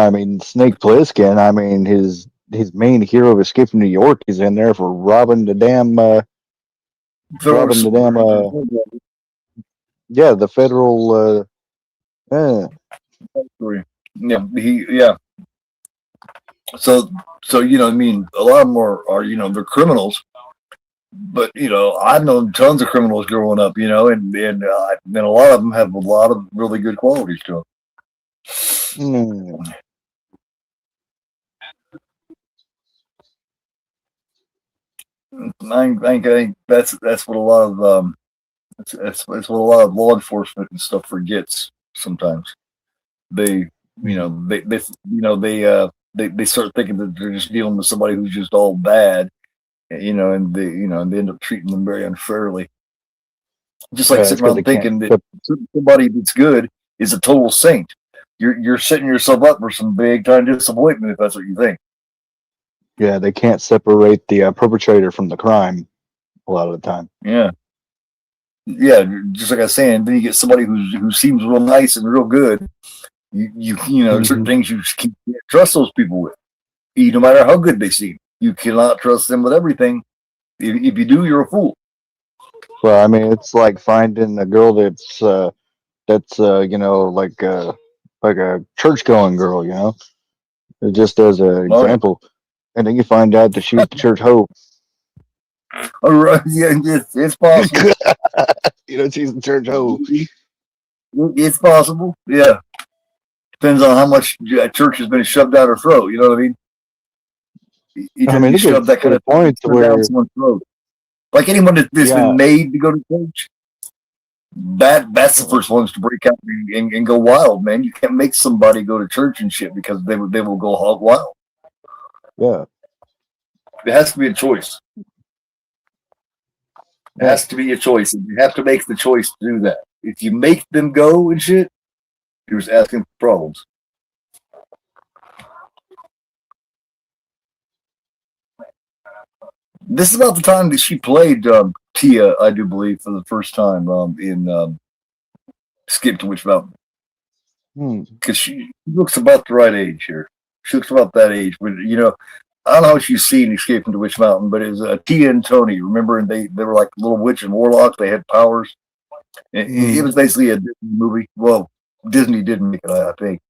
I mean Snake Plissken. I mean his main hero of Escape from New York is in there for robbing the damn Yeah, the federal. Uh, Yeah. So I mean, a lot of them are they're criminals, but I've known tons of criminals growing up, and a lot of them have a lot of really good qualities to them. mm, I think that's what a lot of that's what a lot of law enforcement and stuff forgets sometimes. They they start thinking that they're just dealing with somebody who's just all bad, and they end up treating them very unfairly. Just like it's sitting because they around can't. thinking that somebody that's good is a total saint. You're setting yourself up for some big time disappointment if that's what you think. Yeah, they can't separate the perpetrator from the crime a lot of the time. Yeah, just like I was saying, then you get somebody who seems real nice and real good. Certain things you just can't trust those people with, no matter how good they seem. You cannot trust them with everything. If you do, you're a fool. Well, I mean, it's like finding a girl that's like a church going girl, just as an example, and then you find out that she's the church hoe. All right, yeah, it's possible. She's the church hoe. It's possible. Yeah, depends on how much church has been shoved down her throat. You know what I mean? I mean, it gets that kind of point where down someone's throat. Like anyone that's been made to go to church, that's the first ones to break out and go wild, man. You can't make somebody go to church and shit because they will go hog wild. Yeah, it has to be a choice. It has to be a choice, and you have to make the choice to do that. If you make them go and shit, you're just asking for problems. This is about the time that she played Tia, I do believe, for the first time in Skip to Witch Mountain. Because she looks about the right age here. She looks about that age. But, I don't know if you've seen Escape into Witch Mountain, but it was Tia and Tony. Remember? And they were like little witch and warlocks. They had powers. It was basically a Disney movie. Well, Disney did make it, I think.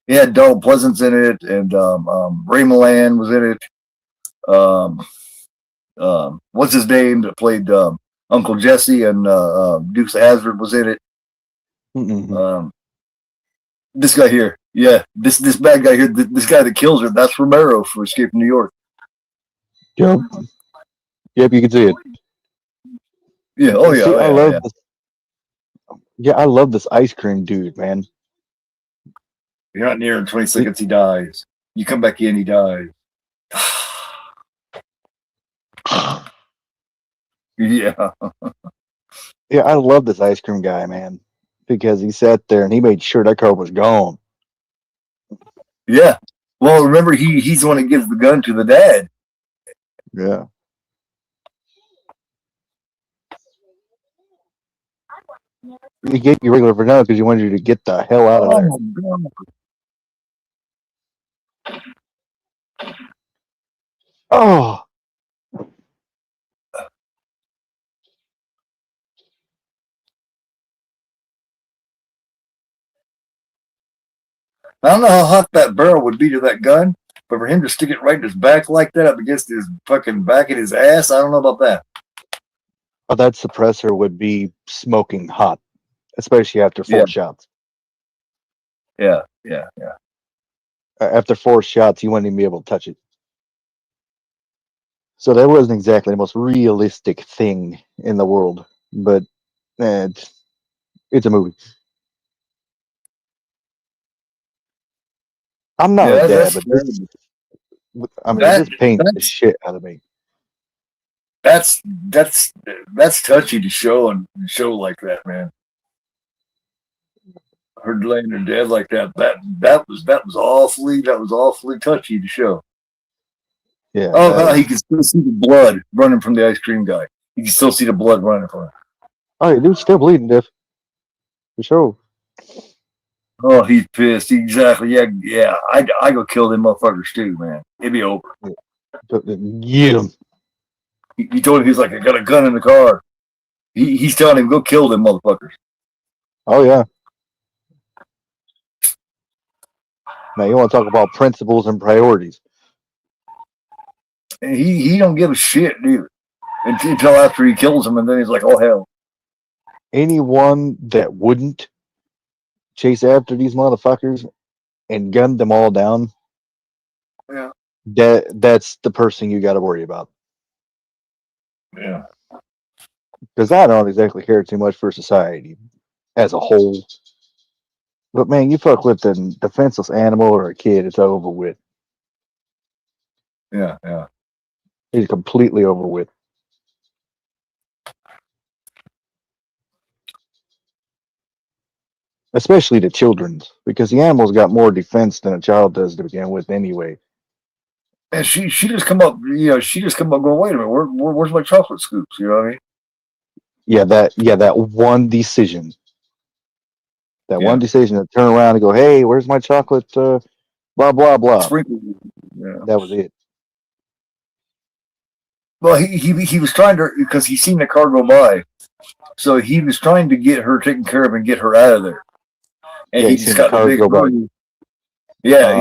It had Donald Pleasance in it, and Ray Milland was in it. What's his name that played Uncle Jesse, and Dukes of Hazzard was in it. This guy here, this bad guy here, this guy that kills her, that's Romero for Escape from New York. Yep, you can see it. Yeah, I love this. Yeah, I love this ice cream dude, man. You're not near in 20 seconds, he dies. You come back in, he dies. Yeah. Yeah, I love this ice cream guy, man, because he sat there and he made sure that car was gone. Yeah. Well, remember, he's the one that gives the gun to the dad. Yeah. You get your regular for now because you wanted you to get the hell out of there. Oh. I don't know how hot that barrel would be to that gun, but for him to stick it right in his back like that, up against his fucking back and his ass, I don't know about that. Oh, that suppressor would be smoking hot, especially after 4 shots. Yeah. After 4 shots, you wouldn't even be able to touch it. So that wasn't exactly the most realistic thing in the world, but it's a movie. I'm not a dad, but this pains the shit out of me. That's touchy to show like that, man. Her laying her dead like that. That was awfully touchy to show. Yeah. Oh, he can still see the blood running from the ice cream guy. You can still see the blood running from him. Oh, dude's still bleeding, Diff. For sure. Oh, he's pissed. Exactly. Yeah. I go kill them motherfuckers too, man. It'd be over. Get him. He told him, he's like, I got a gun in the car. He's telling him, go kill them motherfuckers. Oh yeah. Now you want to talk about principles and priorities. And he don't give a shit either until after he kills him, and then he's like, "Oh hell." Anyone that wouldn't chase after these motherfuckers and gun them all down, Yeah. that's the person you got to worry about. Yeah. Because I don't exactly care too much for society as a whole. But man, you fuck with a defenseless animal or a kid, it's over with. Yeah. Yeah. It's completely over with. Especially the children's, because the animal's got more defense than a child does to begin with anyway. And she just come up, she just come up going, wait a minute, where's my chocolate scoops? You know what I mean? That one decision. That one decision to turn around and go, hey, where's my chocolate? Blah blah blah. Yeah. That was it. Well, he was trying to, because he seen the car go by, so he was trying to get her taken care of and get her out of there. And he just got the big hurry. Yeah,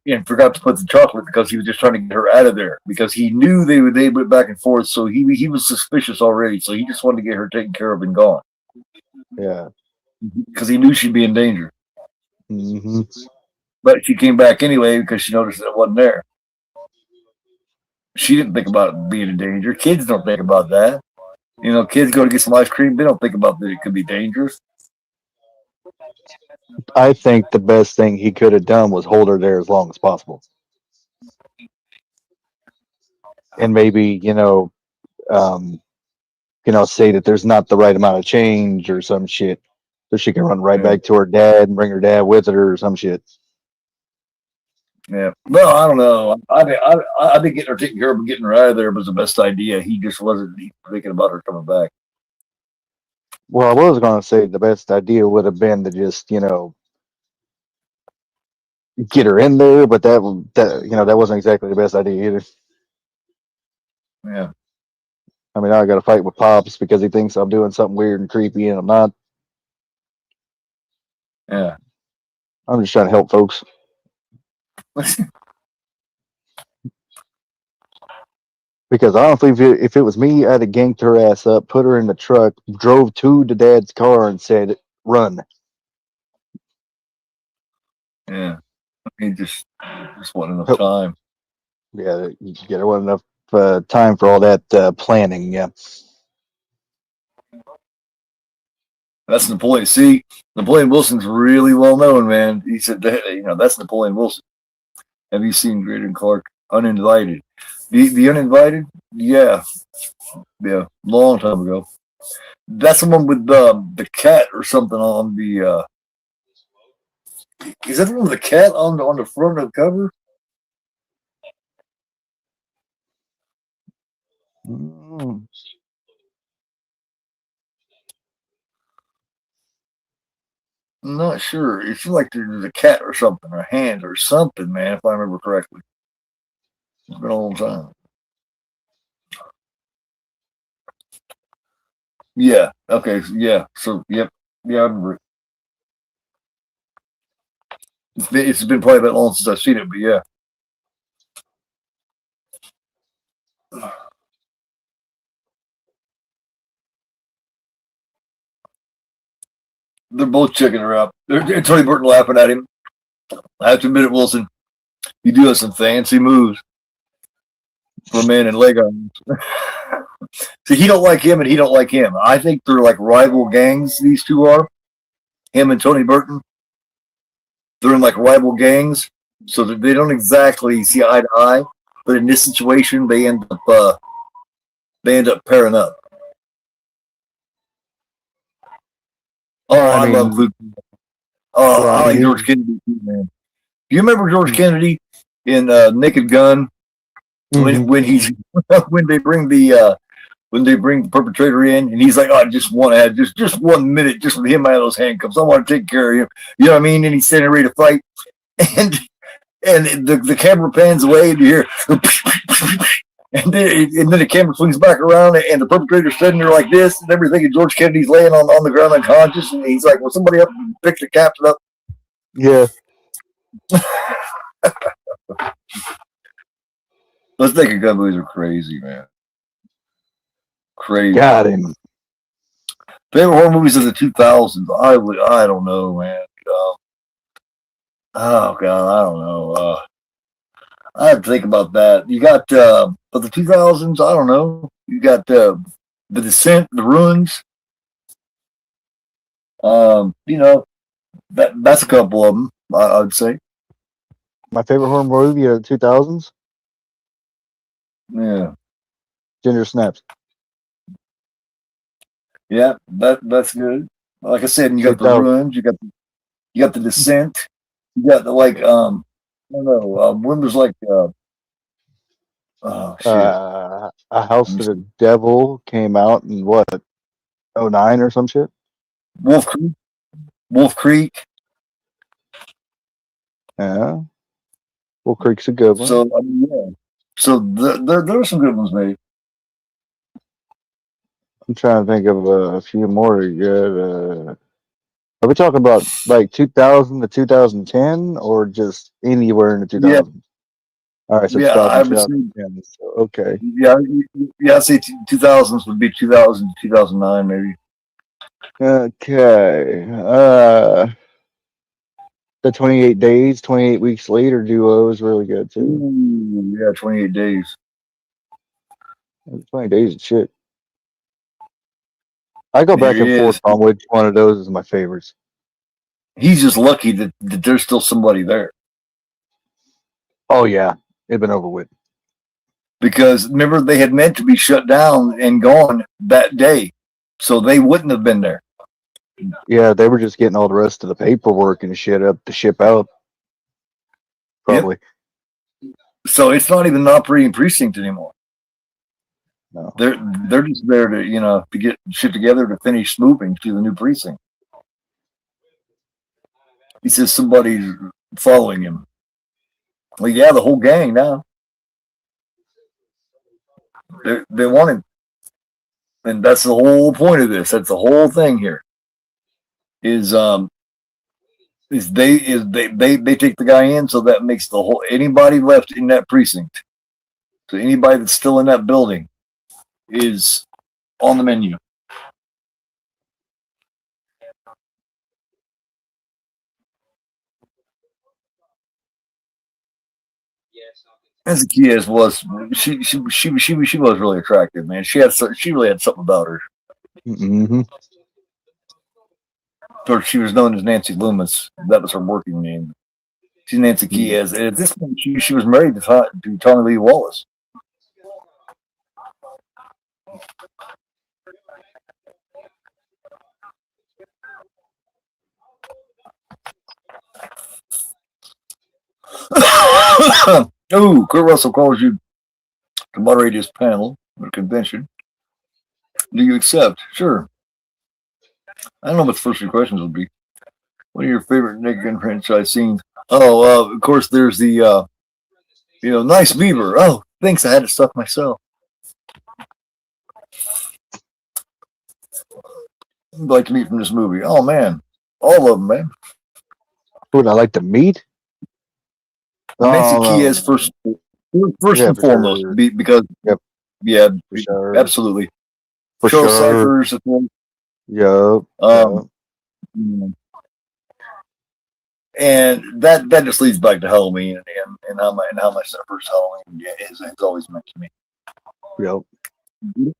and forgot to put the chocolate because he was just trying to get her out of there because he knew they went back and forth, so he was suspicious already. So he just wanted to get her taken care of and gone. Yeah, because he knew she'd be in danger. Mm-hmm. But she came back anyway because she noticed that it wasn't there. She didn't think about being in danger. Kids don't think about that. Kids go to get some ice cream. They don't think about that it could be dangerous. I think the best thing he could have done was hold her there as long as possible. And maybe, say that there's not the right amount of change or some shit. So she can run right back to her dad and bring her dad with her or some shit. Yeah. Well, I don't know. I think getting her taken care of and getting her out of there was the best idea. He just wasn't thinking about her coming back. Well, I was going to say the best idea would have been to just, get her in there, but that wasn't exactly the best idea either. Yeah. I mean, I got to fight with Pops because he thinks I'm doing something weird and creepy, and I'm not. Yeah. I'm just trying to help folks. Because honestly, if it was me, I'd have ganked her ass up, put her in the truck, drove to the dad's car, and said, "Run." Yeah. He just wasn't enough time. Yeah, there wasn't enough time for all that planning. Yeah. That's Napoleon. See, Napoleon Wilson's really well known, man. He said that, that's Napoleon Wilson. Have you seen Greater and Clark Uninvited? The Uninvited? Yeah. Yeah. Long time ago. That's the one with the cat or something on the is that the one with the cat on the front of the cover? Mm. I'm not sure. It seems like there's a cat or something, or a hand or something, man, if I remember correctly. It's been a long time. Yeah. Okay. Yeah. So, yep. Yeah, I remember it. It's been probably that long since I've seen it, but yeah. They're both checking her out. And Tony Burton laughing at him. I have to admit it, Wilson. You do have some fancy moves for a man in leg irons. See, he don't like him and he don't like him. I think they're like rival gangs, these two are. Him and Tony Burton. They're in like rival gangs. So that they don't exactly see eye to eye. But in this situation, they end up pairing up. Oh, I love Luke. Oh, I like George Kennedy too, man. Do you remember George Kennedy in Naked Gun? Mm-hmm. When they bring the perpetrator in, and he's like, "Oh, I just want to have just 1 minute, just with him out of those handcuffs. I want to take care of him." You know what I mean? And he's standing ready to fight, and the camera pans away, and you hear, And then the camera swings back around, and the perpetrator's sitting there like this, and everything. And George Kennedy's laying on the ground unconscious, and he's like, "Well, somebody up and pick the captain up." Yeah. Let's think of gun movies are crazy, man. Crazy. Got him. Favorite horror movies of the 2000s? I don't know, man. Oh God, I don't know. I have to think about that. You got but the 2000s. I don't know. You got The Descent, The Ruins. You know, that's a couple of them. I'd say. My favorite horror movie of the 2000s? Yeah. Ginger Snaps. Yeah, that's good. Like I said, and you got The Ruins. You got The Descent. You got the I don't know. When was A House of the Devil came out in what, 2009 or some shit? Wolf Creek. Yeah. Wolf Creek's a good one. So yeah. So there are some good ones made. I'm trying to think of a few more good. Are we talking about like 2000 to 2010 or just anywhere in the 2000s? Yeah. All right, so yeah, 2010. So, okay. Yeah, I'd say 2000s would be 2000 to 2009 maybe. Okay. The 28 Days, 28 Weeks Later duo is really good too. Ooh, yeah, 28 Days. 28 Days is shit. I go back and forth on which one of those is my favorites. He's just lucky that there's still somebody there. Oh yeah, it'd been over with. Because remember, they had meant to be shut down and gone that day, so they wouldn't have been there. Yeah, they were just getting all the rest of the paperwork and shit up to ship out. Probably. Yep. So it's not even an operating precinct anymore. No. They're just there to to get shit together to finish moving to the new precinct. He says somebody's following him. Well, yeah, the whole gang now. They want him, and that's the whole point of this. That's the whole thing here. Is they take the guy in, so that makes the whole anybody left in that precinct. So anybody that's still in that building is on the menu. As a kid, she was really attractive, man. She really had something about her. Mm-hmm. Or she was known as Nancy Loomis. That was her working name. She's Nancy Kies. And at this point, she was married to Tommy Lee Wallace. Oh, Kurt Russell calls you to moderate his panel at a convention. Do you accept? Sure. I don't know what the first few questions would be. What are your favorite Naked Gun franchise scenes? Oh, of course, there's the, Nice Beaver. Oh, thanks. I had to stuff myself. I'd like to meet from this movie. Oh, man. All of them, man. Who would I like to meet? Nancy Kies first and foremost, sure. Because yeah, for sure. Absolutely. For Charles sure. Cyphers. Yep. And that just leads back to Halloween and how much that first Halloween has always meant to me. Yep.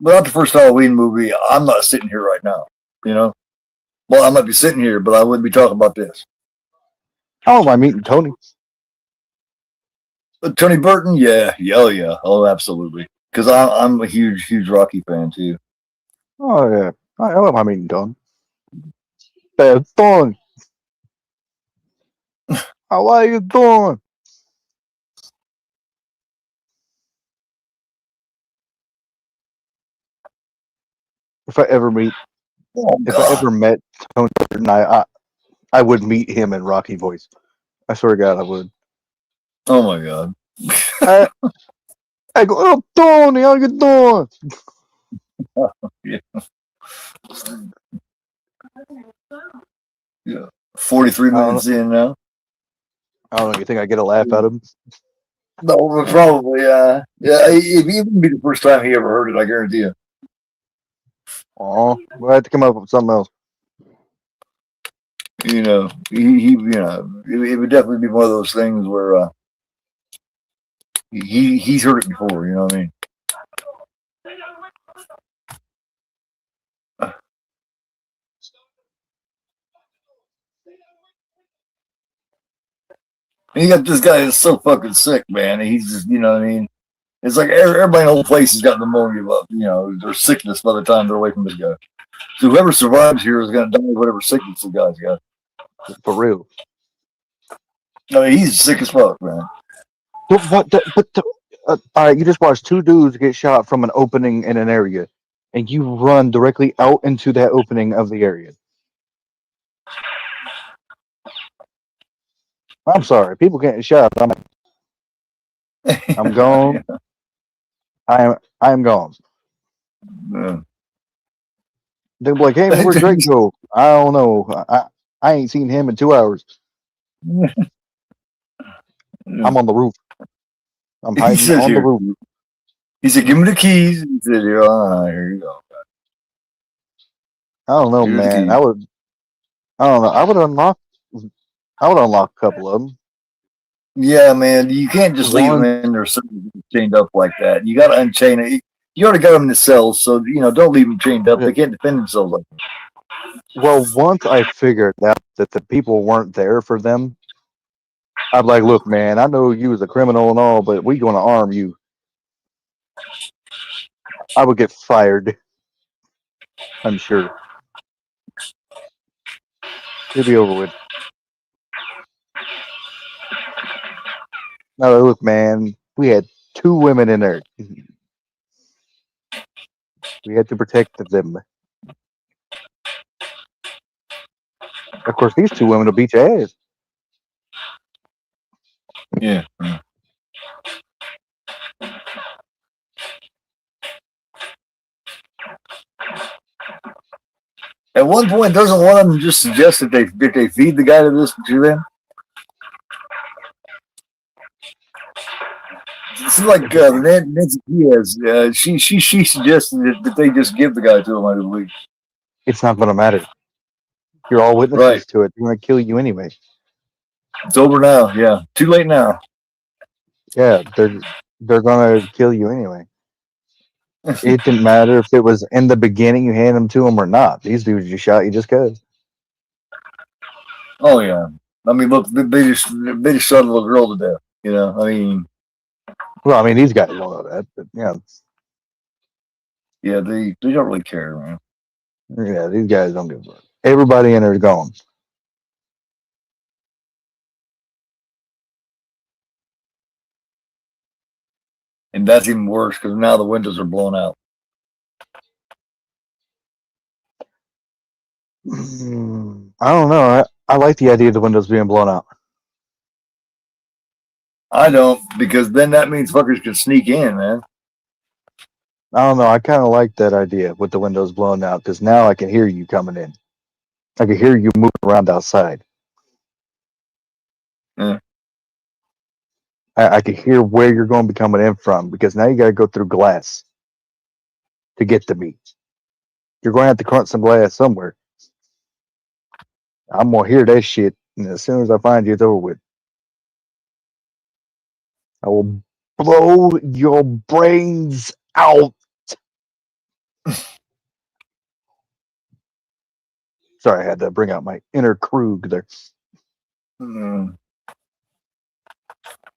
Without the first Halloween movie, I'm not sitting here right now. Well, I might be sitting here, but I wouldn't be talking about this. Oh, I'm meeting Tony. Tony Burton, yeah, absolutely. Because I'm a huge Rocky fan too. Oh yeah, I love my meeting Tony. Bad fun. How are you doing? If I ever met Tony Burton, I would meet him in Rocky voice. I swear to God, I would. Oh my God. I go, oh, Tony, how you doing? Yeah. Yeah. 43 I don't, minutes in now. I don't know. You think I get a laugh out of him? No, but probably, yeah. It wouldn't be the first time he ever heard it, I guarantee you. Oh, we'll have to come up with something else. You know, it would definitely be one of those things where he's heard it before, you know what I mean? And you got this guy that's so fucking sick, man. He's just, you know what I mean? It's like everybody in the whole place has got pneumonia, but, you know, their sickness by the time they're away from this guy. So whoever survives here is going to die of whatever sickness the guy's got. For real. I mean, he's sick as fuck, man. All right, you just watched two dudes get shot from an opening in an area, and you run directly out into that opening of the area. I'm sorry, people getting shot. I'm gone. Yeah. I am gone. Yeah. They're like, hey, man, where'd Drake go? I don't know. I ain't seen him in 2 hours. I'm on the roof. I'm hiding on the roof. He said, give me the keys. He said, here you go. I don't know, man. I don't know. I would unlock a couple of them. Yeah, man. You can't just leave them in there chained up like that. You got to unchain it. You already got them in the cells, so, you know, don't leave them chained up. They can't defend themselves like that. Well, once I figured out that the people weren't there for them, I'm like, look, man, I know you was a criminal and all, but we going to arm you. I would get fired. I'm sure. It'd be over with. No, look, man, we had 2 women in there. We had to protect them. Of course, these 2 women will beat your ass. Yeah. At one point, doesn't one of them just suggest that they feed the guy to them? It's like Nancy Diaz. She suggested that they just give the guy to him, I believe. It's not going to matter. You're all witnesses to it. They're going to kill you anyway. It's over now. Yeah, too late now. Yeah, they're going to kill you anyway. It didn't matter if it was in the beginning you hand them to them or not. These dudes just shot you just cause. Oh yeah. I mean, look, they just shot a little girl to death. You know, I mean. Well, I mean, these guys don't know that, but yeah. Yeah, they don't really care, man. Yeah, these guys don't give a fuck. Everybody in there is gone. And that's even worse because now the windows are blown out. I don't know. I like the idea of the windows being blown out. I don't, because then that means fuckers can sneak in, man. I don't know. I kind of like that idea with the windows blown out because now I can hear you coming in. I can hear you moving around outside. Yeah. I can hear where you're going to be coming in from because now you got to go through glass to get to me. You're going to have to crunch some glass somewhere. I'm going to hear that shit, and as soon as I find you, it's over with. I will blow your brains out. Sorry, I had to bring out my inner Krug there.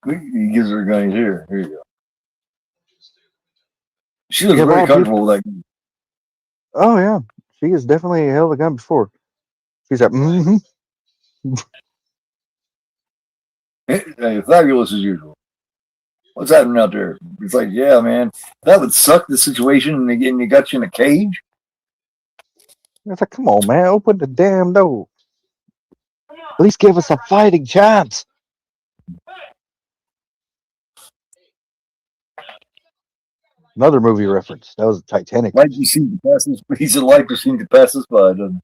He gives her a gun. Here you go. She was very comfortable with that gun. Oh, yeah. She has definitely held a gun before. She's like, Hey, fabulous as usual. What's happening out there? It's like, yeah, man, that would suck the situation, and again, you got you in a cage. It's like, come on, man, open the damn door. At least give us a fighting chance. Another movie reference. That was Titanic. Life just seemed to pass us. He said life just seemed to pass us by. Doesn't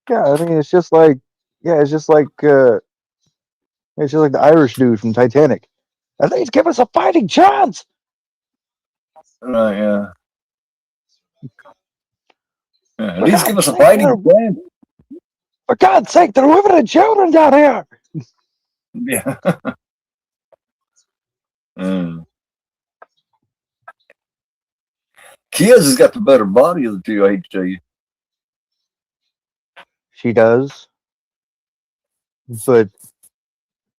Yeah, I mean, it's just like, yeah, it's just like the Irish dude from Titanic. At least give us a fighting chance. yeah. At For least give God's us a sake, fighting chance. for God's sake, there are women and children down here. Yeah. Kia's has got the better body of the two, I hate to tell you. She does, but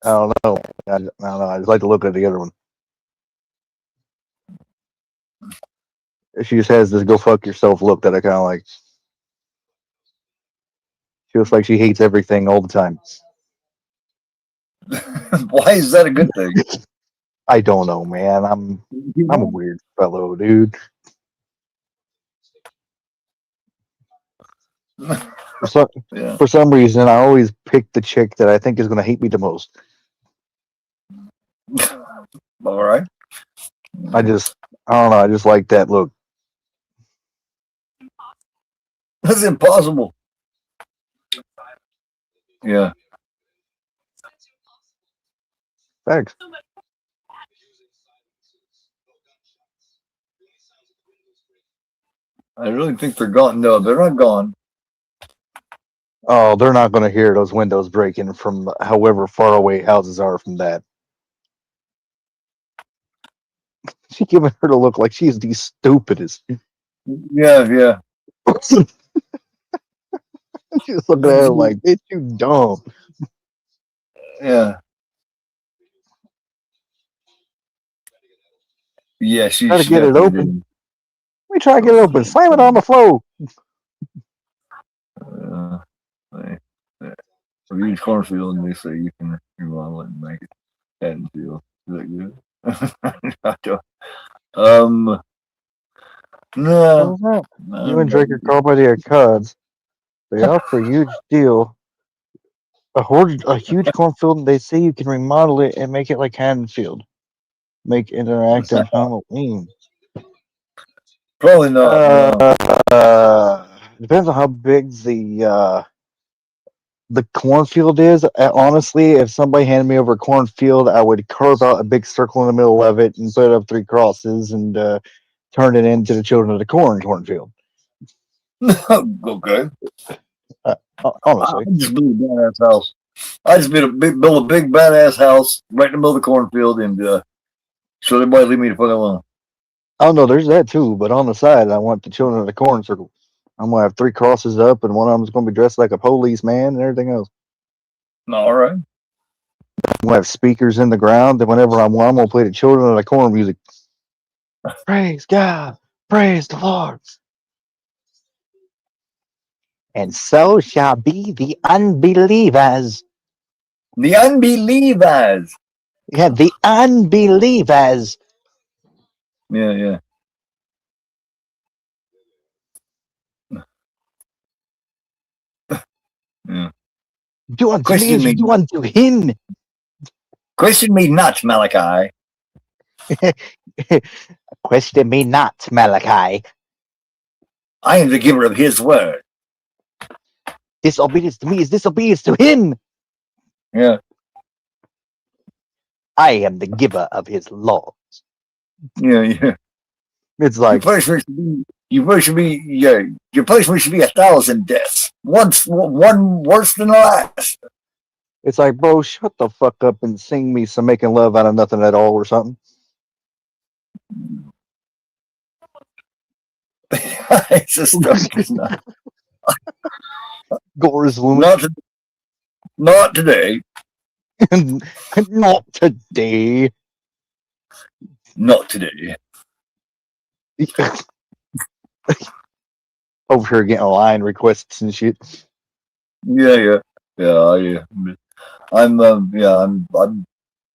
I don't know. I don't know. I just like to look at the other one. She just has this "go fuck yourself" look that I kind of like. She looks like she hates everything all the time. Why is that a good thing? I don't know, man. I'm a weird fellow, dude. For some reason, I always pick the chick that I think is going to hate me the most. All right. I don't know. I just like that look. That's impossible. Yeah. Thanks. I really think they're gone. No, they're not gone. Oh, they're not going to hear those windows breaking from however far away houses are from that. She's giving her to look like she's the stupidest. Yeah. She's looking at her like, bitch, you dumb. Yeah. Yeah, she Try to get it open. did. We try to get it open. Slam it on the floor. Reviews cornfield, and they say you can remodel it and make it Haddonfield. Is that good? No. You and Drake are called by their cards. They offer a huge deal. A huge cornfield, and they say you can remodel it and make it like Haddonfield. Make it interact on Halloween. Probably not. Depends on how big the cornfield is. Honestly, if somebody handed me over a cornfield, I would carve out a big circle in the middle of it and put up 3 crosses and turn it into the Children of the cornfield. Okay. Honestly, I just build a badass house. I just build a big badass house right in the middle of the cornfield, and so everybody leave me the fuck alone. Oh no, there's that too. But on the side, I want the Children of the Corn circle. I'm gonna have 3 crosses up, and one of them's gonna be dressed like a policeman and everything else. All right. I'm gonna have speakers in the ground, and whenever I'm gonna play the Children of the Corn music. Praise God, praise the Lord. And so shall be the unbelievers. The unbelievers. Yeah, the unbelievers. Yeah. Yeah. Do unto me as you do unto him. Question me not, Malachi. Question me not, Malachi. I am the giver of his word. Disobedience to me is disobedience to him. Yeah. I am the giver of his laws. Yeah. It's like your punishment should be 1,000 deaths. One worse than the last. It's like, bro, shut the fuck up and sing me some making love out of nothing at all or something. It's just not. Gore's woman. Not today. Not today. Not today. Over here getting line requests and shit. Yeah. I'm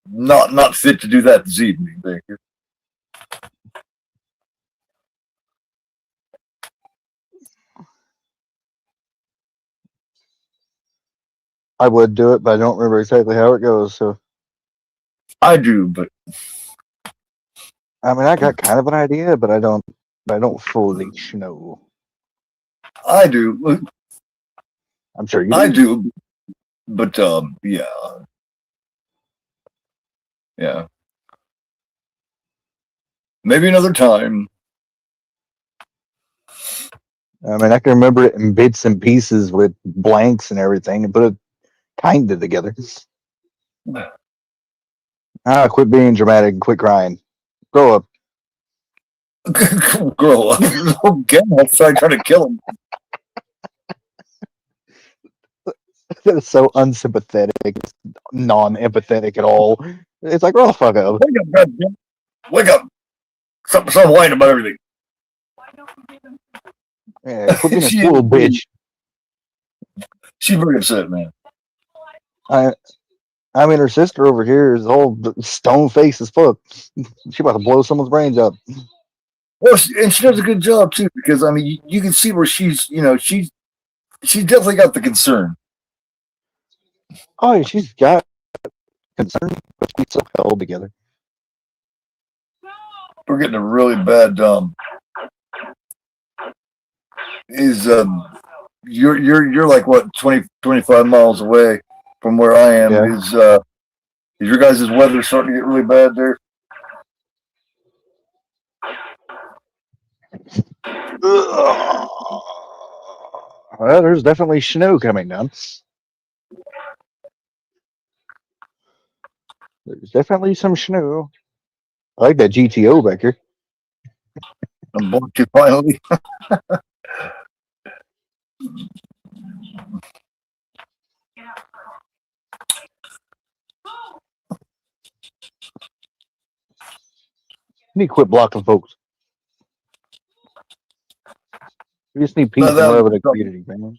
not fit to do that this evening. Thank you. I would do it, but I don't remember exactly how it goes. So I do, but I mean, I got kind of an idea, but I don't fully know. I do. I'm sure you I do. do, but yeah. Maybe another time. I mean, I can remember it in bits and pieces with blanks and everything, and put it kind of together. Quit being dramatic and quit crying. Grow up. Grow up. Okay, I'll try to kill him. That is so unsympathetic, non-empathetic at all. It's like, grow the fuck up. Wake up, goddamn. Wake up. Stop whining about everything. Yeah, quit being a fool, bitch. She's very upset, man. I mean, her sister over here is all stone faced as fuck. She about to blow someone's brains up. Well, and she does a good job too, because I mean, you can see where she's definitely got the concern. Oh, yeah, she's got concern, but she's so held together. We're getting a really bad you're like what 20, 25 miles away from where I am. Yeah. Is your guys' weather starting to get really bad there? Well, there's definitely snow coming down. There's definitely some snow. I like that GTO back here. I'm bored too finally. You need to quit blocking folks. We just need peace and love in the community, man.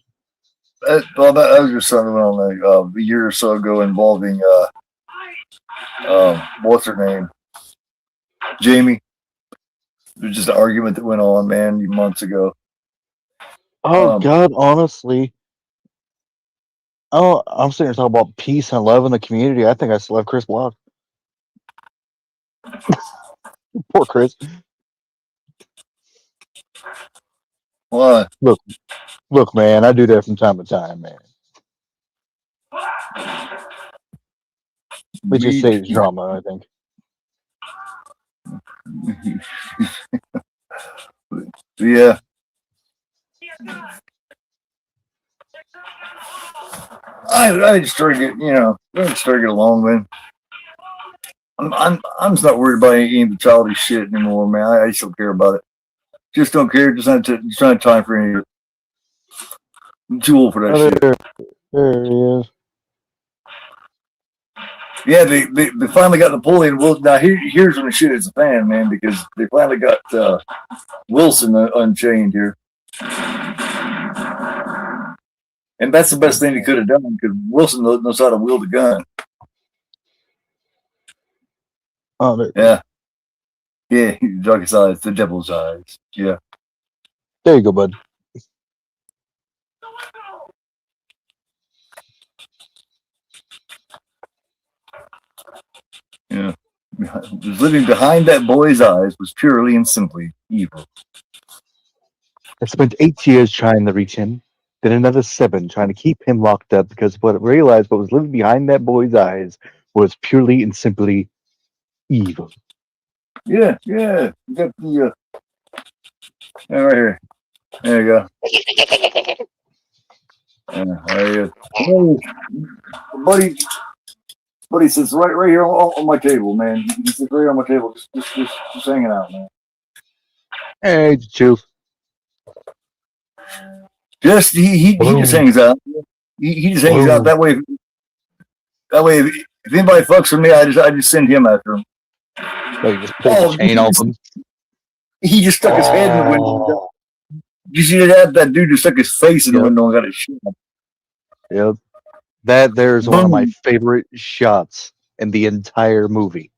That was just something on a year or so ago involving what's her name? Jamie. There's just an argument that went on, man, months ago. Oh God, honestly. Oh, I'm sitting here talking about peace and love in the community. I think I still have Chris blocked. Poor Chris. What? Look, man, I do that from time to time, man. It just saves drama, I think. Yeah. I just started getting along, man. I'm just not worried about any of the childish shit anymore, man. I just don't care about it. Just don't care. Just not have time for any of it. I'm too old for that shit. There he is. Yeah, they finally got Napoleon. Well, now here's when the shit is a fan, man, because they finally got Wilson unchained here. And that's the best thing they could have done, because Wilson knows how to wield a gun. Oh, yeah. Yeah, darkest eyes, the devil's eyes. Yeah. There you go, bud. Yeah. Living behind that boy's eyes was purely and simply evil. I spent 8 years trying to reach him, then another 7 trying to keep him locked up, because what I realized what was living behind that boy's eyes was purely and simply evil. Yeah. You got the right here. There you go. There you go. Buddy sits right here on my table, man. He sits right on my table, just hanging out, man. Hey, chill. Just he just hangs out. He just hangs out that way. That way, if anybody fucks with me, I just send him after him. So you just pull the chain off him. He just stuck his head in the window. You see that dude just stuck his face in the window and got his shit. Yep. That there's one of my favorite shots in the entire movie.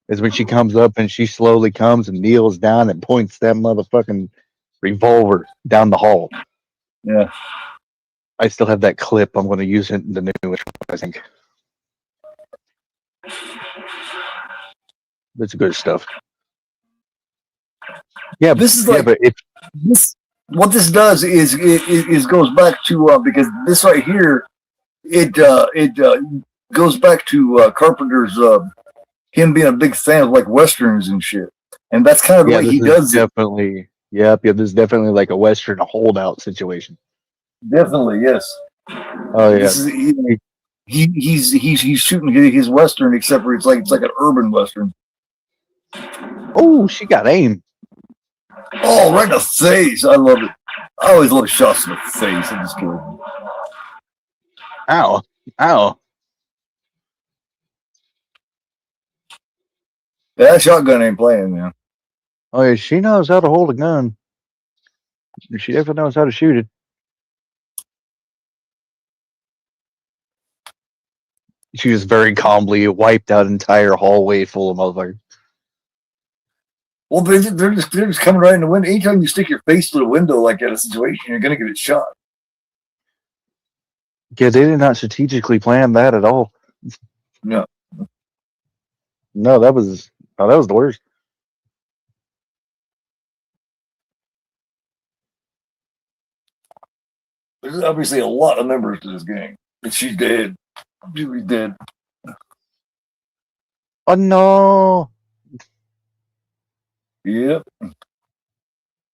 Is when she comes up and she slowly comes and kneels down and points that motherfucking revolver down the hall. Yeah. I still have that clip. I'm going to use it in the new, I think. That's good stuff. Yeah, This is like but if this. What this does is goes back to because this right here it goes back to Carpenter's him being a big fan of like westerns and shit, and that's kind of the way he does it. Definitely, yeah, this is definitely like a western holdout situation. Definitely, yes. Oh yeah, this is, he's shooting his western, except for it's like an urban western. Oh, she got aim. Oh, right in the face! I love it. I always love shots in the face. I'm just kidding. Ow! Ow! That shotgun ain't playing, man. Oh yeah, she knows how to hold a gun. She definitely knows how to shoot it. She just very calmly wiped out an entire hallway full of motherfuckers. Well, they're just coming right in the window. Anytime you stick your face to the window like that, a situation, you're gonna get it shot. Yeah, they did not strategically plan that at all. No. No, that was the worst. There's obviously a lot of members to this gang, but she's dead. She's dead. Oh no! Yep.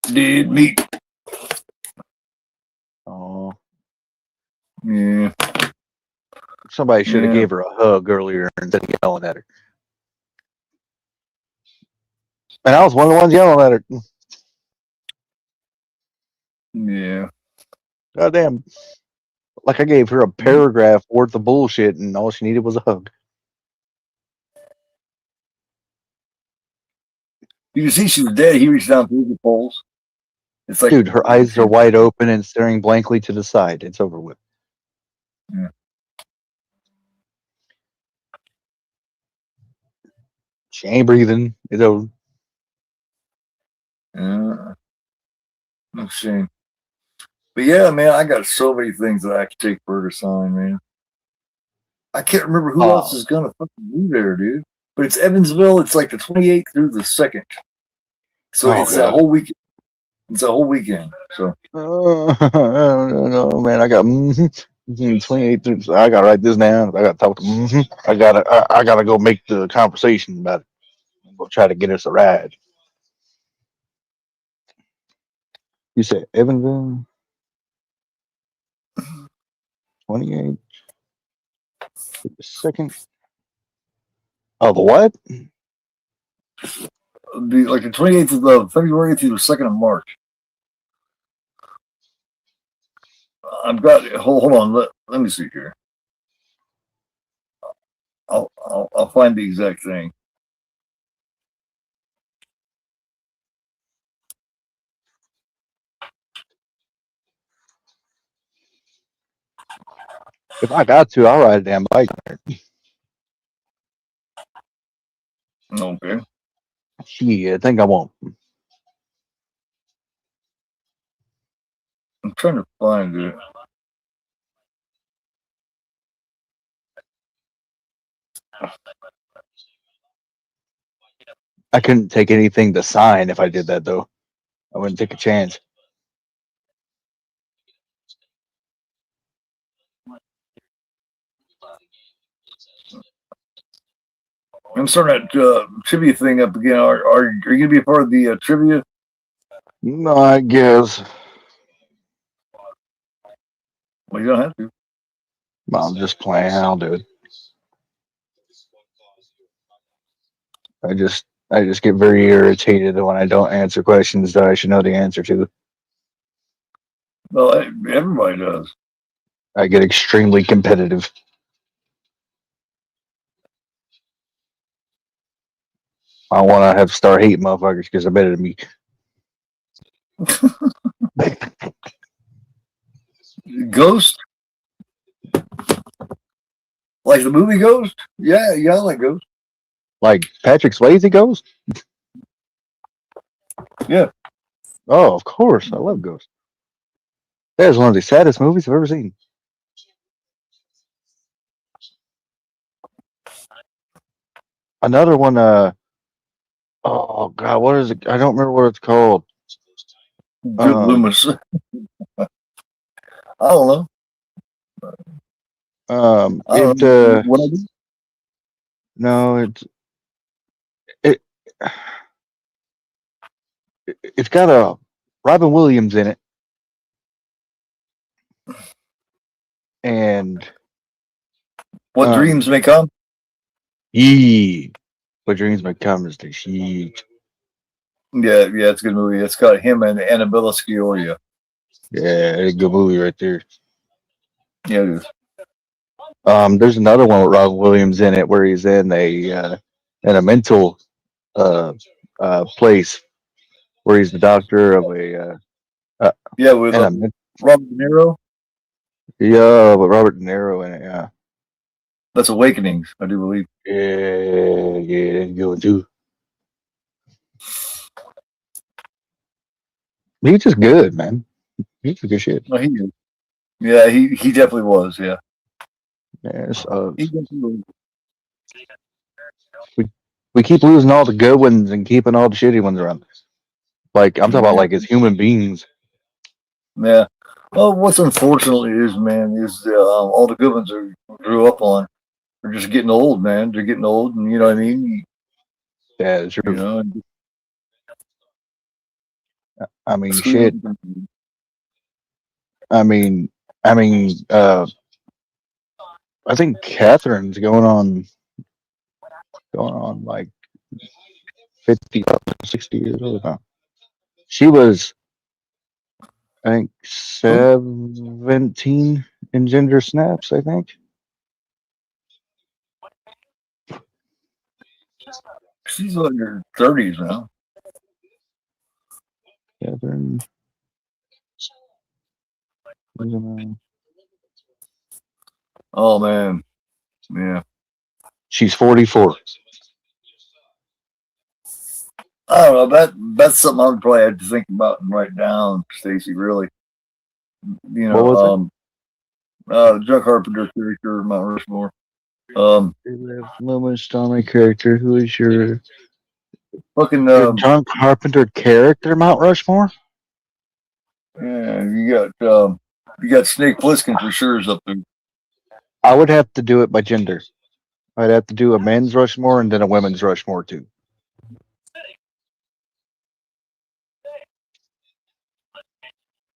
Dead meat. Oh. Yeah. Somebody should have gave her a hug earlier instead of yelling at her. And I was one of the ones yelling at her. Yeah. Goddamn. Like I gave her a paragraph worth of bullshit and all she needed was a hug. You can see she was dead. He reached down through the poles. It's like, dude, her eyes are wide open and staring blankly to the side. It's over with. Yeah. She ain't breathing. It's over. No shame. But yeah, man, I got so many things that I could take for her to sign, man. I can't remember who else is gonna fucking be there, dude. But it's Evansville. It's like the 28th through the 2nd. So it's a whole weekend. It's a whole weekend. So. I don't know, man. I got 28 through. I gotta write this down. I gotta talk to. I gotta go make the conversation about it. I'm gonna try to get us a ride. You said Evansville, 28. Second. Oh, the what? Be like the 28th of February through the 2nd of March. I've got. Hold on. Let me see here. I'll find the exact thing. If I got to, I'll ride a damn bike. Okay. Shit, I think I won't. I'm trying to find it. I couldn't take anything to sign if I did that, though. I wouldn't take a chance. I'm starting that trivia thing up again. Are you going to be a part of the trivia? No, I guess. Well, you don't have to. Well, I'm just playing. I'll do it. I just get very irritated when I don't answer questions that I should know the answer to. Well, everybody does. I get extremely competitive. I want to have to start hating motherfuckers because they're better than me. Ghost? Like the movie Ghost? Yeah, I like Ghost. Like Patrick Swayze Ghost? Yeah. Oh, of course. I love Ghost. That is one of the saddest movies I've ever seen. Another one, Oh God, what is it? I don't remember what it's called. Good Loomis. I don't know. I don't know. What I do? No, it it's got a Robin Williams in it, and What dreams may come. What dreams may come is the sheet. Yeah, it's a good movie. It's got him and Annabella Sciorra. Yeah, it's a good movie right there. Yeah, it is. There's another one with Robin Williams in it where he's in a mental place where he's the doctor of Yeah, with Robert De Niro. Yeah, but Robert De Niro in it. Yeah. That's Awakenings, I do believe. Yeah, that's good too. He's just good, man. He's good shit. No, he is. Yeah, he definitely was. Yeah. Yeah, so He definitely was. we keep losing all the good ones and keeping all the shitty ones around. Like I'm talking about, like as human beings. Yeah. Well, what's unfortunately is, man, is all the good ones are grew up on. They're just getting old, man. They're getting old, and you know what I mean. Yeah, true. You know. I mean, shit. I mean, I think Catherine's going on like 50, 60 years old now. She was, I think, 17 in Ginger Snaps, I think. She's in her 30s now. Catherine. Oh man, yeah. She's 44. I don't know. That's something I would probably have to think about and write down, Stacy. Really, you know, What was John Carpenter character, Mount Rushmore. Loomis, Tommy character. Who is your fucking John Carpenter character, Mount Rushmore? Yeah, you got Snake Plissken for sure is up there. I would have to do it by gender. I'd have to do a men's Rushmore and then a women's Rushmore too.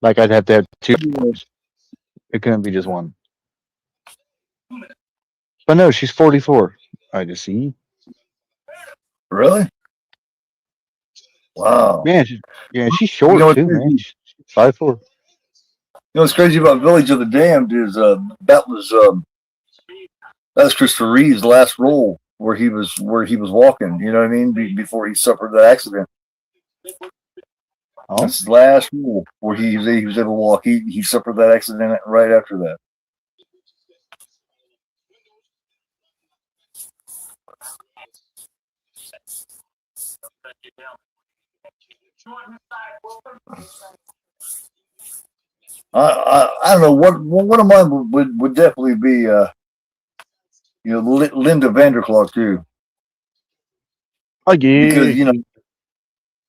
Like I'd have to have two. It couldn't be just one. But no, she's 44. I just see. Really? Wow. Yeah, she's short too, man. She's 5'4". You know what's crazy about Village of the Damned is that was Christopher Reeve's last role where he was walking. You know what I mean? Before he suffered that accident. Oh. That's his last role where he was able to walk. He suffered that accident right after that. I don't know what of mine would definitely be Linda Vanderklok too. Oh yeah, because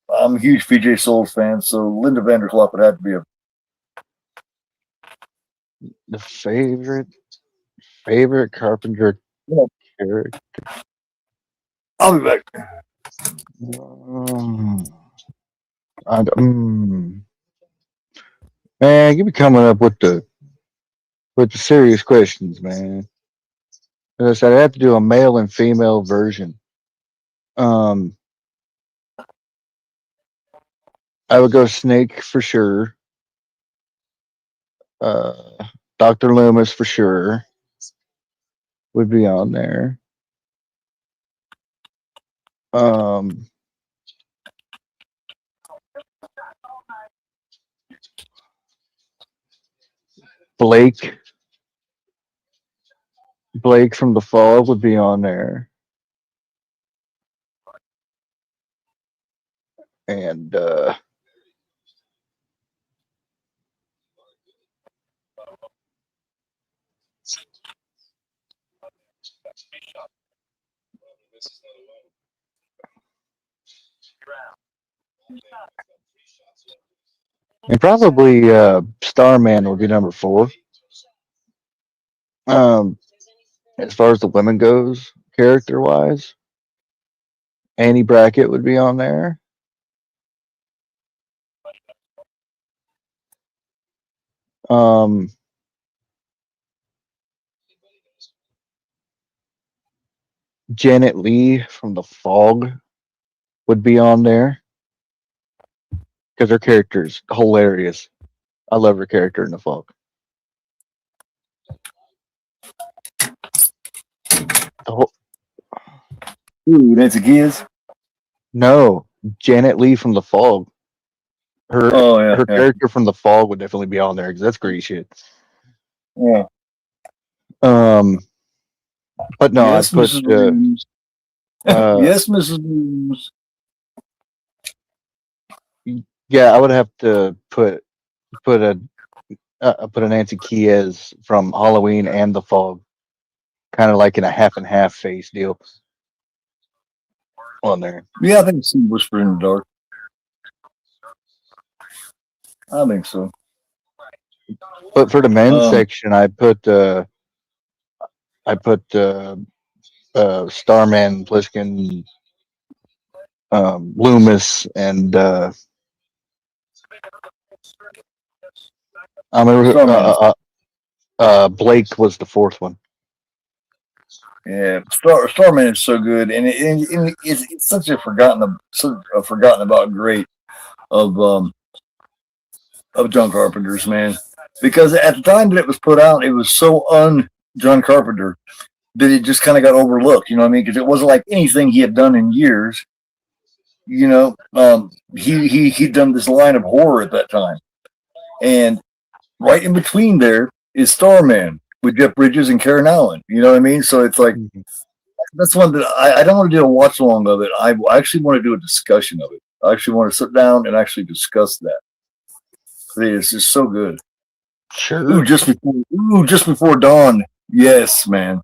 I'm a huge PJ Souls fan, so Linda Vanderklok would have to be the favorite Carpenter character. I'll be back. Man, you be coming up with the serious questions, man. As I said, I have to do a male and female version. I would go Snake for sure. Dr. Loomis for sure would be on there. Blake from The Fall would be on there. And And probably Starman would be number 4. Um, as far as the women goes, character wise, Annie Brackett would be on there. Um, Janet Leigh from The Fog would be on there because her character's hilarious. I love her character in The Fog. Ooh, Nancy Giz? No, Janet Leigh from The Fog. Her character from The Fog would definitely be on there because that's great shit. Yeah. But no, yes, I'd put Mrs. Yes, Mrs. Williams. Yeah, I would have to put a Nancy Kiez from Halloween and The Fog, kind of like in a half and half face deal on there. Yeah, I think it's Whisper in the Dark. I think so. But for the men's section, I put Starman, Pliskin, Loomis, and I remember Blake was the 4th one. Yeah, Starman is so good, and it's such a forgotten about great of John Carpenter's, man. Because at the time that it was put out, it was so John Carpenter that it just kind of got overlooked. You know what I mean? Because it wasn't like anything he had done in years. You know, he'd done this line of horror at that time, and right in between there is Starman with Jeff Bridges and Karen Allen. You know what I mean? So it's like that's one that I don't want to do a watch along of it. I actually want to do a discussion of it. I actually want to sit down and actually discuss that. It's just so good. Sure. Ooh, just before dawn. Yes, man.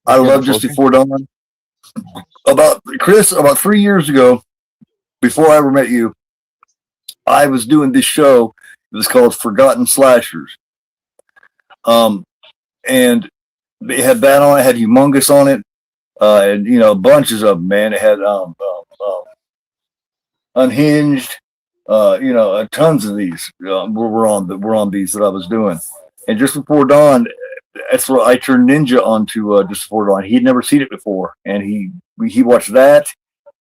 I love Just Before Dawn. About 3 years ago, before I ever met you, I was doing this show. It was called Forgotten Slashers. And they had that on it, had Humongous on it, and you know, bunches of them, man. It had Unhinged, you know, tons of these were on these that I was doing. And Just Before Dawn, that's where I turned Ninja onto Just Before Dawn. He had never seen it before, and he watched that,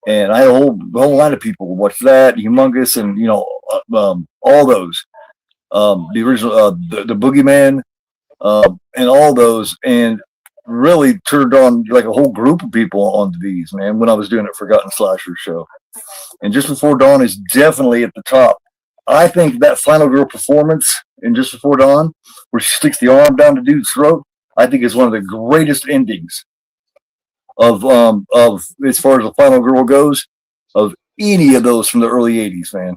and I had a whole line of people watch that, Humongous, and you know, all those, the original, the Boogeyman, and all those, and really turned on like a whole group of people onto these, man, when I was doing it Forgotten Slasher show. And Just Before Dawn is definitely at the top. I think that final girl performance in Just Before Dawn, where she sticks the arm down the dude's throat, I think is one of the greatest endings of as far as the final girl goes, of any of those from the early '80s, man.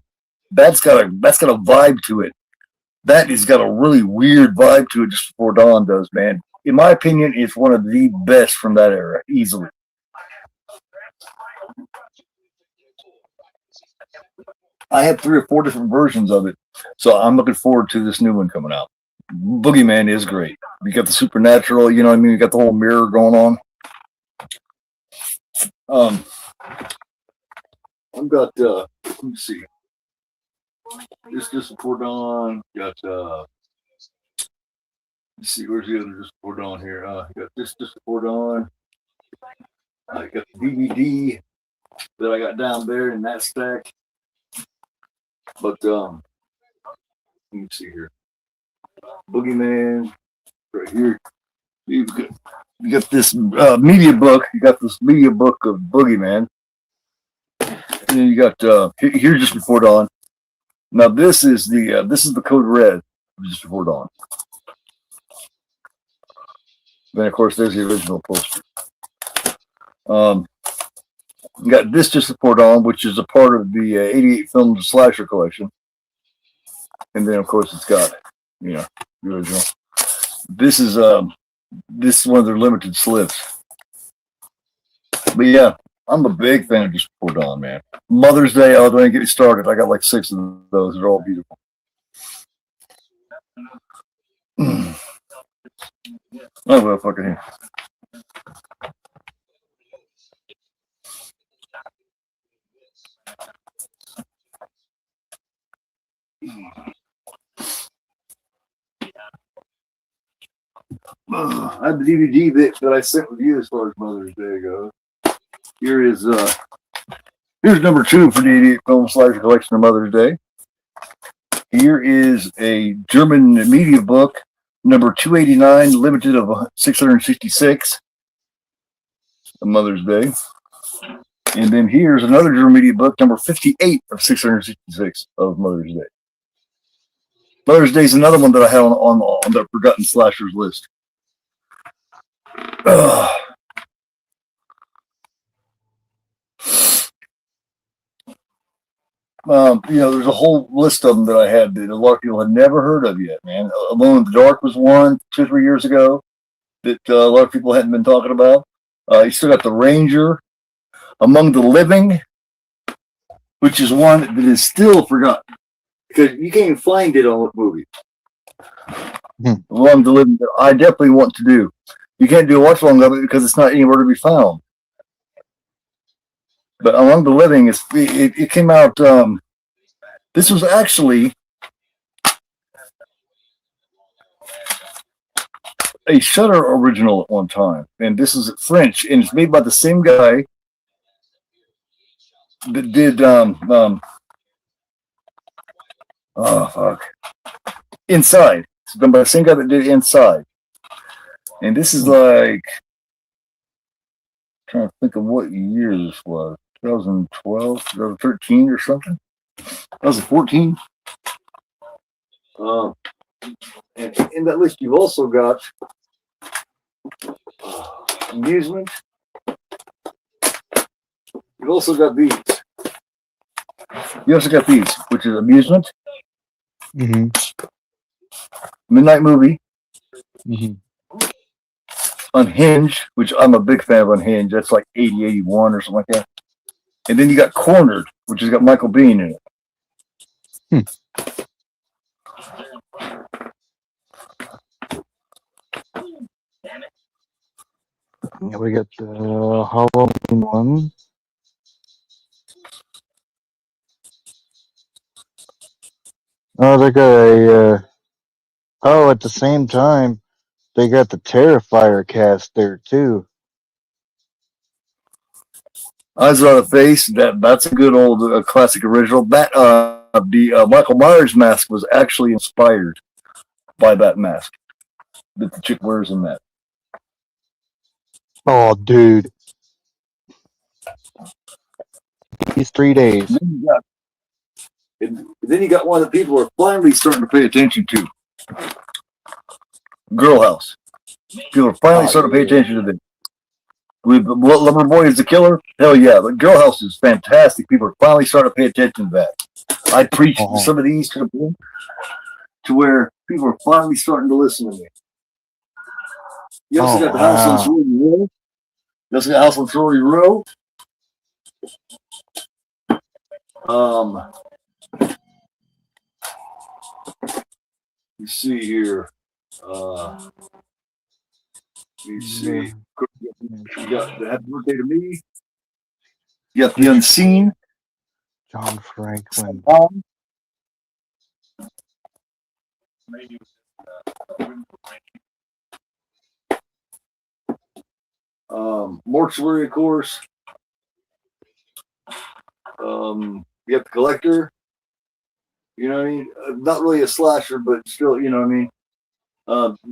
That's got a vibe to it. That has got a really weird vibe to it. Just Before Dawn does, man. In my opinion, it's one of the best from that era, easily. I have 3 or 4 different versions of it, so I'm looking forward to this new one coming out. Boogeyman is great. You got the supernatural, you know what I mean? You got the whole mirror going on. I've got, let me see. Just Before Dawn. Got, let's see, where's the other Just Before Dawn here? Got Just Before Dawn. I got the DVD that I got down there in that stack. But let me see here. Boogeyman right here. You got this media book. You got this media book of Boogeyman. And then you got here Just Before Dawn. Now this is the code red of Just Before Dawn. Then of course there's the original poster. You got this Just Before Dawn, which is a part of the 88 Films Slasher collection. And then, of course, it's got, you know, the original. This is one of their limited slips. But yeah, I'm a big fan of Just Before Dawn, man. Mother's Day, oh, don't even get me started. I got like 6 of those. They're all beautiful. Oh, well, fucking here. I have the DVD that I sent with you as far as Mother's Day goes. Here's number 2 for the 88 Film Slasher Collection of Mother's Day. Here is a German media book, number 289, limited of 666 of Mother's Day. And then here's another German media book, number 58 of 666 of Mother's Day. Mother's Day is another one that I have on the Forgotten Slashers list. There's a whole list of them that I had that a lot of people had never heard of yet, man. Alone in the Dark was one 2-3 years ago that a lot of people hadn't been talking about. You still got The Ranger, Among the Living, which is one that is still forgotten because you can't even find it on movie. Among the Living, that I definitely want to do. You can't do a watch along of it because it's not anywhere to be found. But Among the Living, it came out. This was actually a Shudder original at one time, and this is French, and it's made by the same guy that did Inside. It's done by the same guy that did Inside, and this is like trying to think of what year this was. 2012, 2013 or something. 2014. And in that list, you've also got Amusement. You've also got these. You also got these, which is Amusement. Mm-hmm. Midnight Movie. Mm-hmm. Unhinged, which I'm a big fan of Unhinged. That's like 80, 81 or something like that. And then you got Cornered, which has got Michael Biehn in it. Yeah, we got the Halloween one. Oh, they got at the same time, they got the Terrifier cast there too. Eyes on the Face. That's a good old classic original. That the Michael Myers mask was actually inspired by that mask that the chick wears in that. Oh, dude. These 3 days. And then you got one that people are finally starting to pay attention to. Girl House. People are finally starting to pay attention to this. With Loverboy is the killer? Hell yeah. The Girl House is fantastic. People are finally starting to pay attention to that. I preached some of these to the point to where people are finally starting to listen to me. You also got the House on Sorority Row. You also got House on Sorority Row. You see here. You see. You got the Happy Birthday to Me. You got The Unseen. John Franklin. Mortuary, of course. You got The Collector. You know what I mean? Not really a slasher, but still, you know what I mean?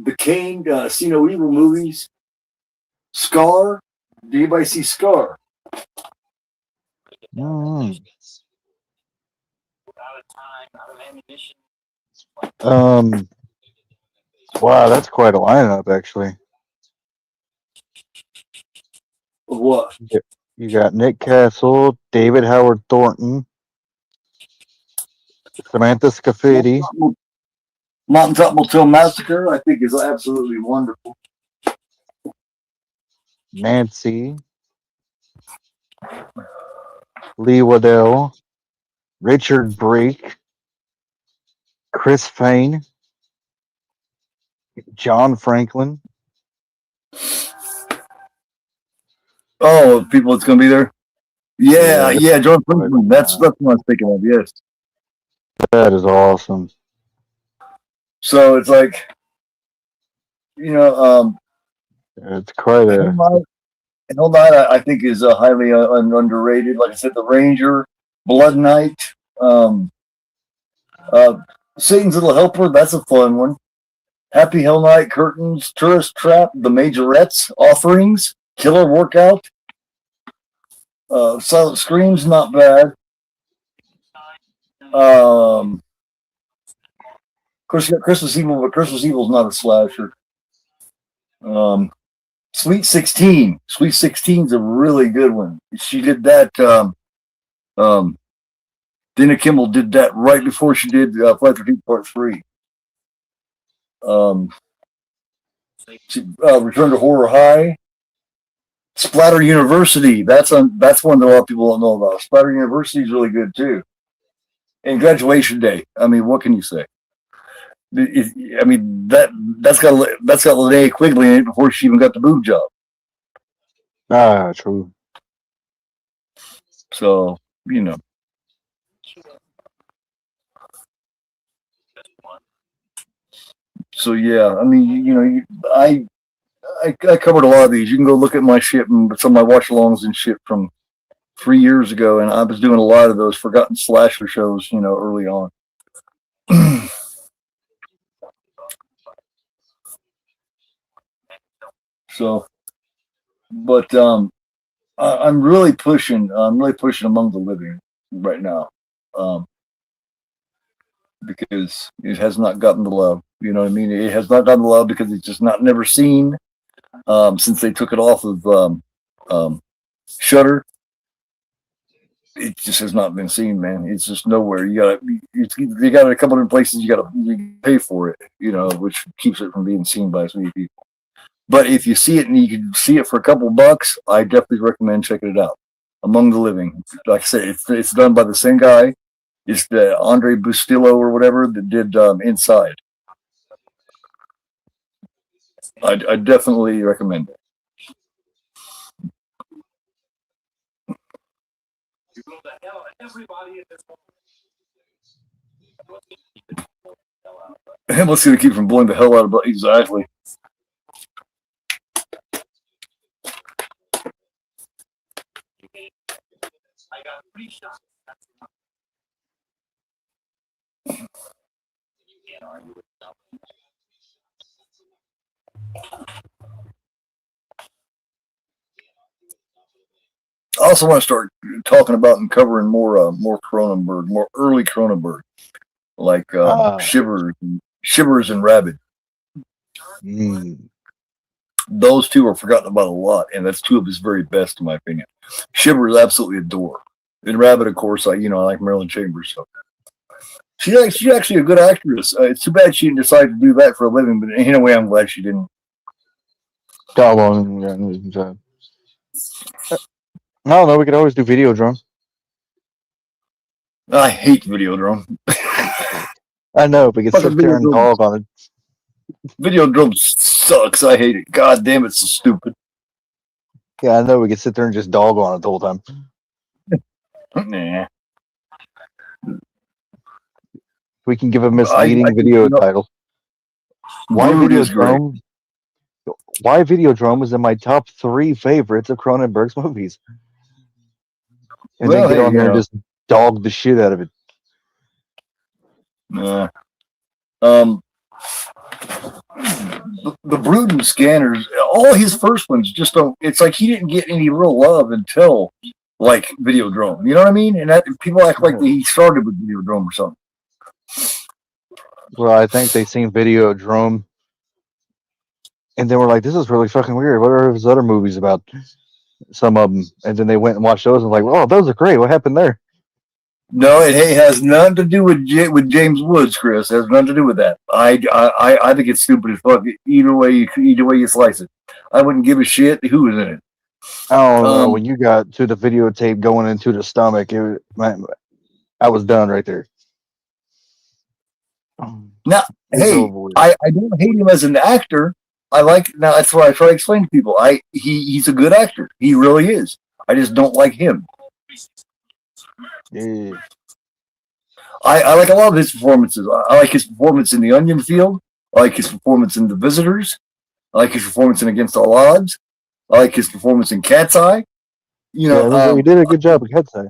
The Cane, See No Evil movies. Scar. Did anybody see Scar? Wow, that's quite a lineup, actually. What? You got Nick Castle, David Howard Thornton, Samantha Scafidi. Mountaintop Motel Massacre, I think, is absolutely wonderful. Nancy. Lee Waddell, Richard Brake, Chris Payne, John Franklin. Oh, people that's going to be there. Yeah, John Franklin. That's what I was thinking of. Yes. That is awesome. So it's like, it's quite a. Hell Night, I think, is highly underrated. Like I said, The Ranger, Blood Knight, Satan's Little Helper. That's a fun one. Happy Hell Night, Curtains, Tourist Trap, The Majorettes, Offerings, Killer Workout, Silent Screams, not bad. Of course, you got Christmas Evil, but Christmas Evil's not a slasher. Sweet 16. Sweet 16's a really good one. She did that. Dana Kimmel did that right before she did Flight 13 Part 3. Return to Horror High. Splatter University. That's one that a lot of people don't know about. Splatter University is really good too. And Graduation Day. I mean, what can you say? That's got Linnea Quigley in it before she even got the boob job. Ah, true. So So yeah, I mean, I covered a lot of these. You can go look at my shit and some of my watch-alongs and shit from 3 years ago, and I was doing a lot of those forgotten slasher shows, early on. So, but I'm really pushing Among the Living right now, because it has not gotten the love. You know what I mean? It has not gotten the love because it's just never seen since they took it off of Shudder. It just has not been seen, man. It's just nowhere. You got a couple different places. You pay for it, which keeps it from being seen by as many people. But if you see it and you can see it for a couple bucks, I definitely recommend checking it out. Among the Living, like I said, it's done by the same guy. It's the Andre Bustillo or whatever that did Inside. I definitely recommend it. And let's see to keep from blowing the hell out of exactly. I also want to start talking about and covering more Cronenberg, more early Cronenberg, like Shivers and Rabid. Those two are forgotten about a lot, and that's two of his very best, in my opinion. Shivers, absolutely adore, and Rabid, of course, I like Marilyn Chambers. So she's actually a good actress. It's too bad she didn't decide to do that for a living, but in a way, I'm glad she didn't. How long? I don't know. We could always do Videodrome. I hate Videodrome. I know, but we could sit there and dog on it. Videodrome sucks. I hate it. God damn, it's so stupid. Yeah, I know. We could sit there and just dog on it the whole time. Nah. We can give a misleading video title. Why Videodrome? Why Videodrome is in my top 3 favorites of Cronenberg's movies. And then get on there and just dog the shit out of it. Nah. The Brood and Scanners, all his first ones just don't. It's like he didn't get any real love until like Videodrome. You know what I mean? And that people act like he started with Videodrome or something. Well, I think they seen Videodrome, and they were like, "This is really fucking weird. What are his other movies about?" Some of them, and then they went and watched those and like, "Oh, those are great. What happened there?" No, it has nothing to do with James Woods, Chris. It has nothing to do with that. I think it's stupid as fuck. Either way you slice it, I wouldn't give a shit who was in it. I don't know. When you got to the videotape going into the stomach, I was done right there. Now, hey, I don't hate him as an actor. Now that's what I try to explain to people. He's a good actor. He really is. I just don't like him. Yeah. I like a lot of his performances. I like his performance in The Onion Field. I like his performance in The Visitors. I like his performance in Against All Odds. I like his performance in Cat's Eye. You know, he did a good job with Cat's Eye.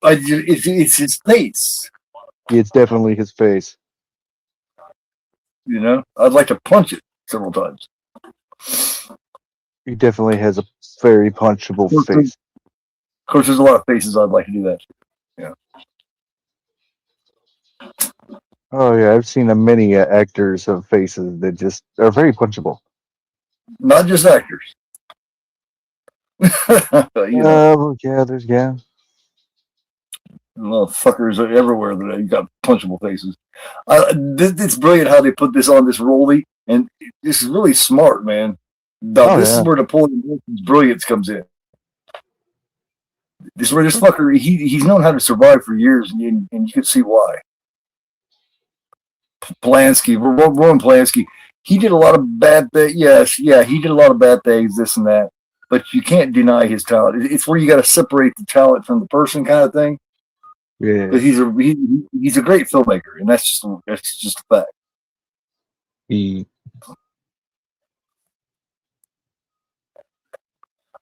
It's his face. It's definitely his face. You know, I'd like to punch it several times. He definitely has a very punchable face. Of course, there's a lot of faces I'd like to do that. Yeah. Oh yeah, I've seen many actors of faces that just are very punchable. Not just actors. Yeah, there's little fuckers are everywhere that you got punchable faces. It's brilliant how they put this on this rollie, and this is really smart, man. This is where Napoleon Wilson's brilliance comes in. This is where this fucker he's known how to survive for years, and you can see why. Polanski, Roman Polanski, he did a lot of bad things. Yes, he did a lot of bad things, this and that. But you can't deny his talent. It's where you got to separate the talent from the person, kind of thing. Yeah, but he's a great filmmaker, and that's just a fact.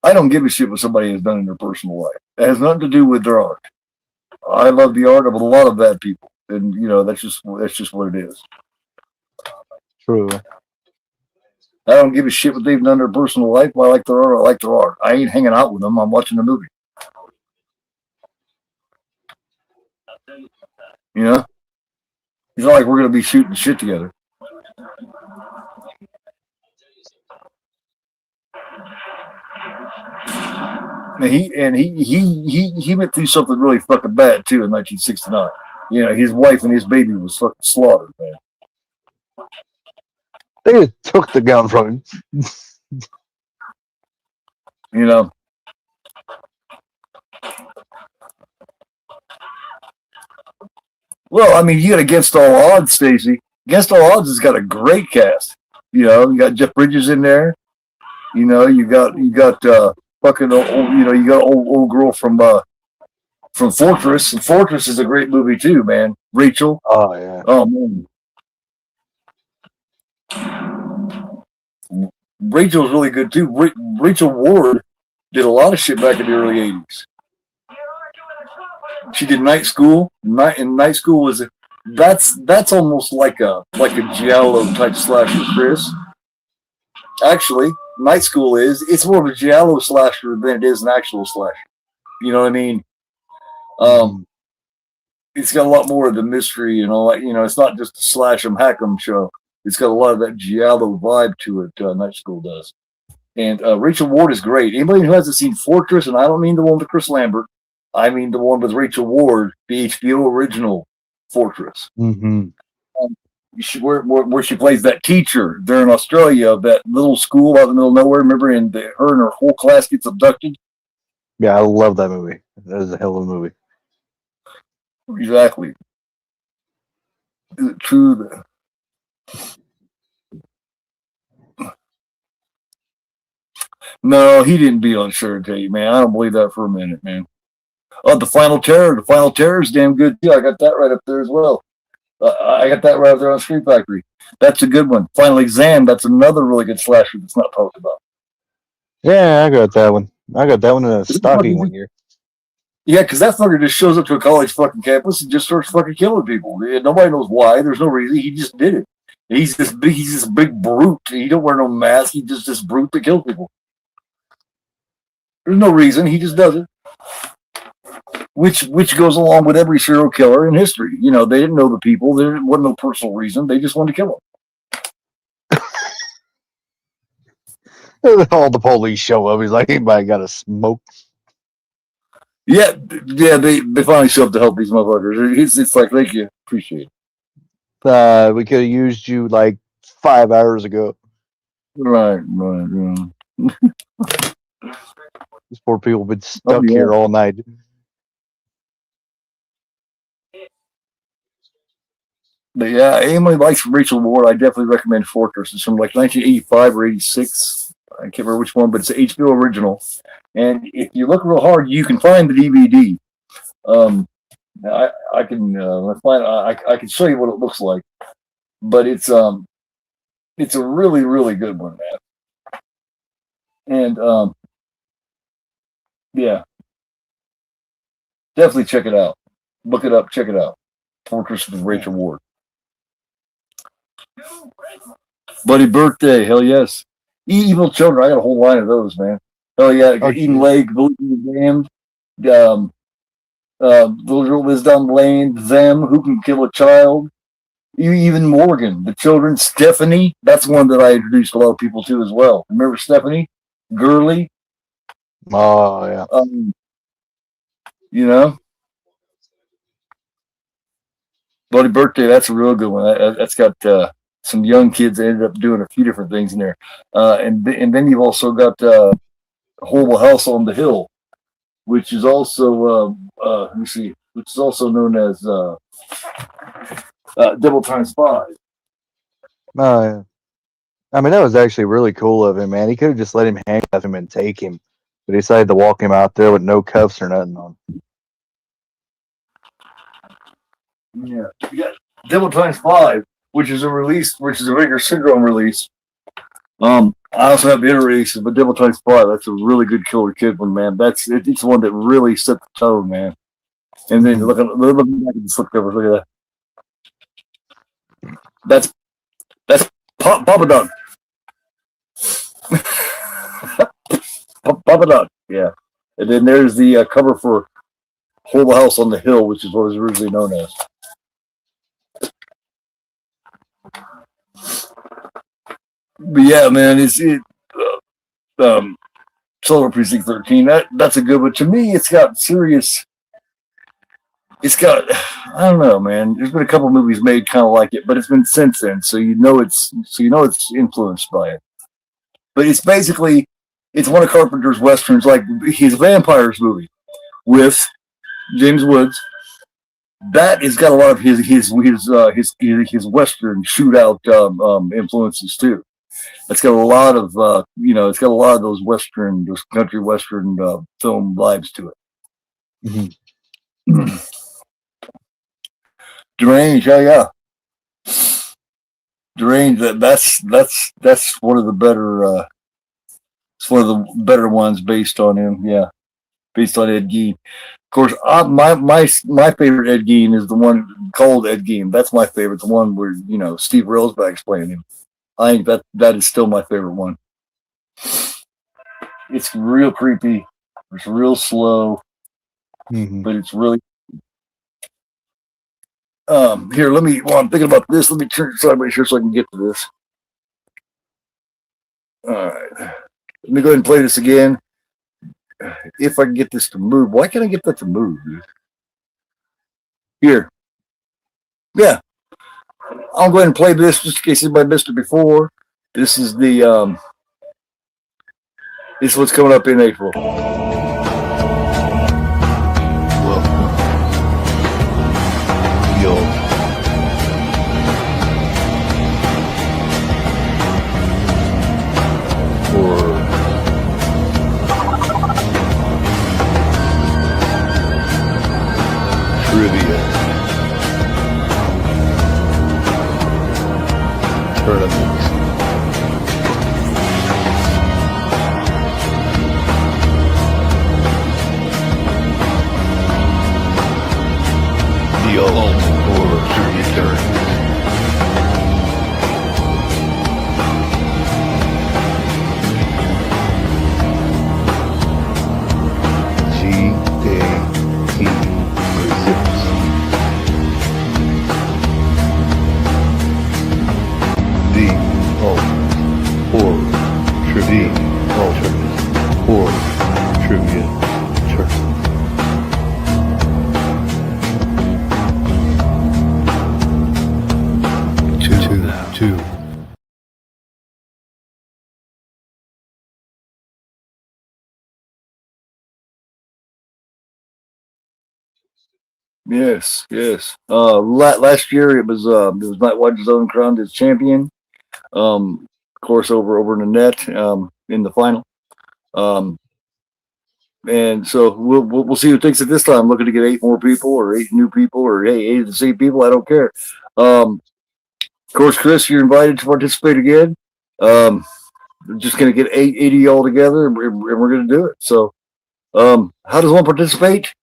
I don't give a shit what somebody has done in their personal life. It has nothing to do with their art. I love the art of a lot of bad people, and you know that's just what it is. True. I don't give a shit what they've done in their personal life. I like their art. I like their art. I ain't hanging out with them. I'm watching the movie. You know, it's not like we're gonna be shooting shit together. And he went through something really fucking bad too in 1969. You know, his wife and his baby was fucking slaughtered, man. They took the gun from him. You know. Well, I mean, you got Against All Odds, Stacy. Against All Odds has got a great cast. You know, you got Jeff Bridges in there. You know, you got fucking old, you know, you got old girl from Fortress. And Fortress is a great movie too, man. Rachel. Oh yeah. Oh man. Rachel's really good too. Rachel Ward did a lot of shit back in the early '80s. She did Night School. Night School was that's almost like a giallo type slasher, Chris. Actually, Night School it's more of a giallo slasher than it is an actual slasher. You know what I mean? It's got a lot more of the mystery and all that. You know, it's not just a slash 'em hack 'em show. It's got a lot of that giallo vibe to it. Night School does. And Rachel Ward is great. Anybody who hasn't seen Fortress, and I don't mean the one with Chris Lambert, I mean the one with Rachel Ward, the HBO original Fortress. Mm-hmm. Where she plays that teacher there in Australia of that little school out in the middle of nowhere. Remember, and her and her whole class gets abducted. Yeah, I love that movie. That is a hell of a movie. Exactly. Is it true that? No, he didn't beat on Surrey, man. I don't believe that for a minute, man. Oh, The Final Terror. The Final Terror is damn good too. I got that right up there as well. I got that right up there on Screen Factory. That's a good one. Final Exam. That's another really good slasher that's not talked about. Yeah, I got that one. I got that one in a stocking one year. Yeah, because that fucker just shows up to a college fucking campus and just starts fucking killing people. Nobody knows why. There's no reason. He just did it. He's this big brute. He don't wear no mask. He's just this brute that kills people. There's no reason. He just does it. Which goes along with every serial killer in history. You know, they didn't know the people. There wasn't no personal reason. They just wanted to kill them. All the police show up. He's like, anybody got a smoke? Yeah, they finally show up to help these motherfuckers. It's like, thank you. Appreciate it. We could have used you like 5 hours ago. Right. These poor people have been stuck here all night. But yeah, anyone who likes Rachel Ward, I definitely recommend Fortress. It's from like 1985 or 86. I can't remember which one, but it's an HBO original. And if you look real hard, you can find the DVD. I can I can show you what it looks like, but it's a really really good one, man. And yeah, definitely check it out. Look it up, check it out. Fortress with Rachel Ward. Buddy Birthday, hell yes. Evil Children, I got a whole line of those, man. Hell yeah, Eating Leg, Believe in the Damned, Little Wisdom Lane, Them, Who Can Kill a Child, even Morgan, the children, Stephanie, that's one that I introduced a lot of people to as well. Remember Stephanie? Gurley? Oh, yeah. You know? Buddy Birthday, that's a real good one. That's got some young kids that ended up doing a few different things in there. And then you've also got Horrible House on the Hill, which is also let me see, which is also known as Double Times 5. Oh, yeah. I mean, that was actually really cool of him, man. He could have just let him handcuff him and take him, but he decided to walk him out there with no cuffs or nothing on. Yeah, you got Double Times 5, which is a Rigger Syndrome release. I also have the other releases, but Double Times 5, that's a really good Killer Kid one, man. It's the one that really set the tone, man. And then look back at the slipcover. Look at that. That's Papa Doug. Papa Doug, yeah. And then there's the cover for Horrible House on the Hill, which is what it was originally known as. But yeah, man, Solar Precinct 13. That's a good one. To me, it's got, I don't know, man. There's been a couple movies made kind of like it, but it's been since then, so you know it's influenced by it. But it's one of Carpenter's westerns, like his vampires movie with James Woods. That has got a lot of his western shootout influences too. It's got a lot of those country western film vibes to it. Mm-hmm. Deranged, yeah. Deranged. That's one of the better. It's one of the better ones based on him. Yeah, based on Ed Gein. Of course, my favorite Ed Gein is the one called Ed Gein. That's my favorite. The one where Steve Railsback's playing him. I think that is still my favorite one. It's real creepy. It's real slow, but it's really. Here, while I'm thinking about this, let me turn so I make sure so I can get to this. All right. Let me go ahead and play this again. If I can get this to move. Why can't I get that to move? Here. Yeah. I'll go ahead and play this just in case anybody missed it before. This is this is what's coming up in April. Trivia tournament. The ultimate horror trivia tournament. The Yes, yes. Last year it was Night Watch Zone crowned as champion. Of course, over in the net in the final. And so we'll see who takes it this time. Looking to get 8 more people, or 8 new people, or hey, 8 of the same people. I don't care. Of course, Chris, you're invited to participate again. We're just going to get 80 all together, and we're going to do it. So, how does one participate?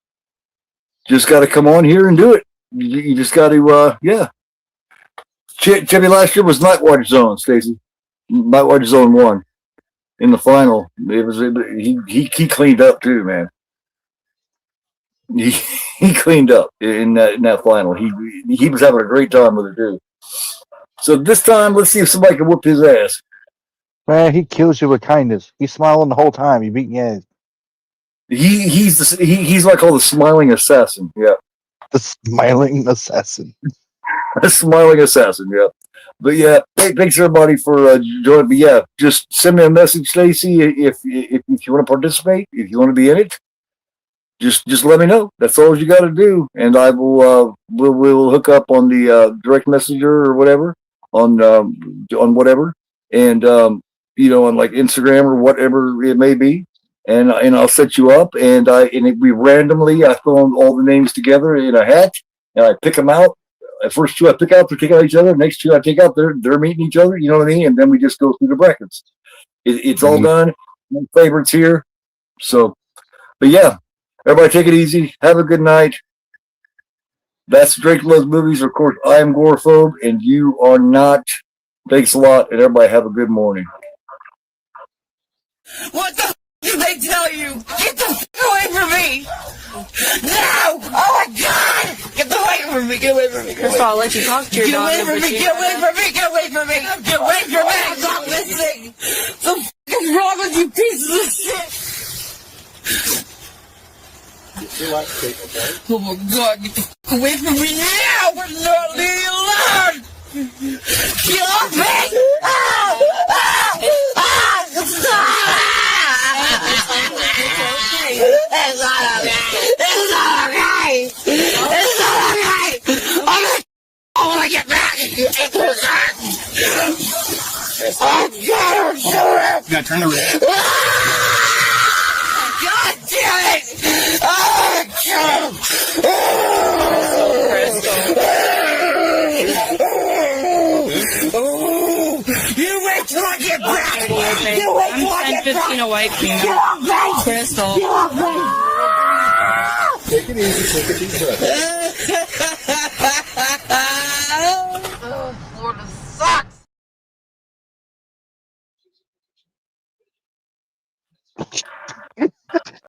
Just got to come on here and do it. You just got to, yeah. Chevy last year was Night Watch Zone, Stacy. Night Watch Zone 1 in the final. He cleaned up too, man. He cleaned up in that final. He was having a great time with it too. So this time, let's see if somebody can whoop his ass. Man, he kills you with kindness. He's smiling the whole time. You beat your ass. He's like the smiling assassin. Yeah, the smiling assassin. A smiling assassin. Yeah, but yeah, thanks everybody for joining me. Yeah, just send me a message, Stacy, if you want to participate, if you want to be in it. Just let me know. That's all you got to do, and I will we'll hook up on the direct messenger or whatever on whatever, and on like Instagram or whatever it may be, and I'll set you up, and we randomly I throw all the names together in a hat, and I pick them out. The first 2 I pick out, they take out each other. Next 2 I take out, they're meeting each other. You know what I mean? And then we just go through the brackets. It's all done. No favorites here. So, but yeah. Everybody take it easy. Have a good night. That's Drake Loves Movies. Of course, I am Gorephobe, and you are not. Thanks a lot, and everybody have a good morning. What the f*** did they tell you? Get the f*** away from me! No! Oh my God! Get away from me! Get away from me! First of all, I'll let you talk to your Get away daughter, from me! but Get away from me! Get away from me! Get away from me! I'm not listening! The f*** is wrong with you pieces of shit? Oh my God, get the f*** away from me now! We're not leaving you alone! Get off me! Ah! Ah! Ah! It's not okay! It's not okay! It's not okay! I wanna get back! Oh God, I'm sorry! You gotta turn around. God damn it! Oh, God! You wait till I get back! You wait till I get back! I'm 10-15 away from you. Get off me! Crystal. Get off me! Take it easy, take a deep breath.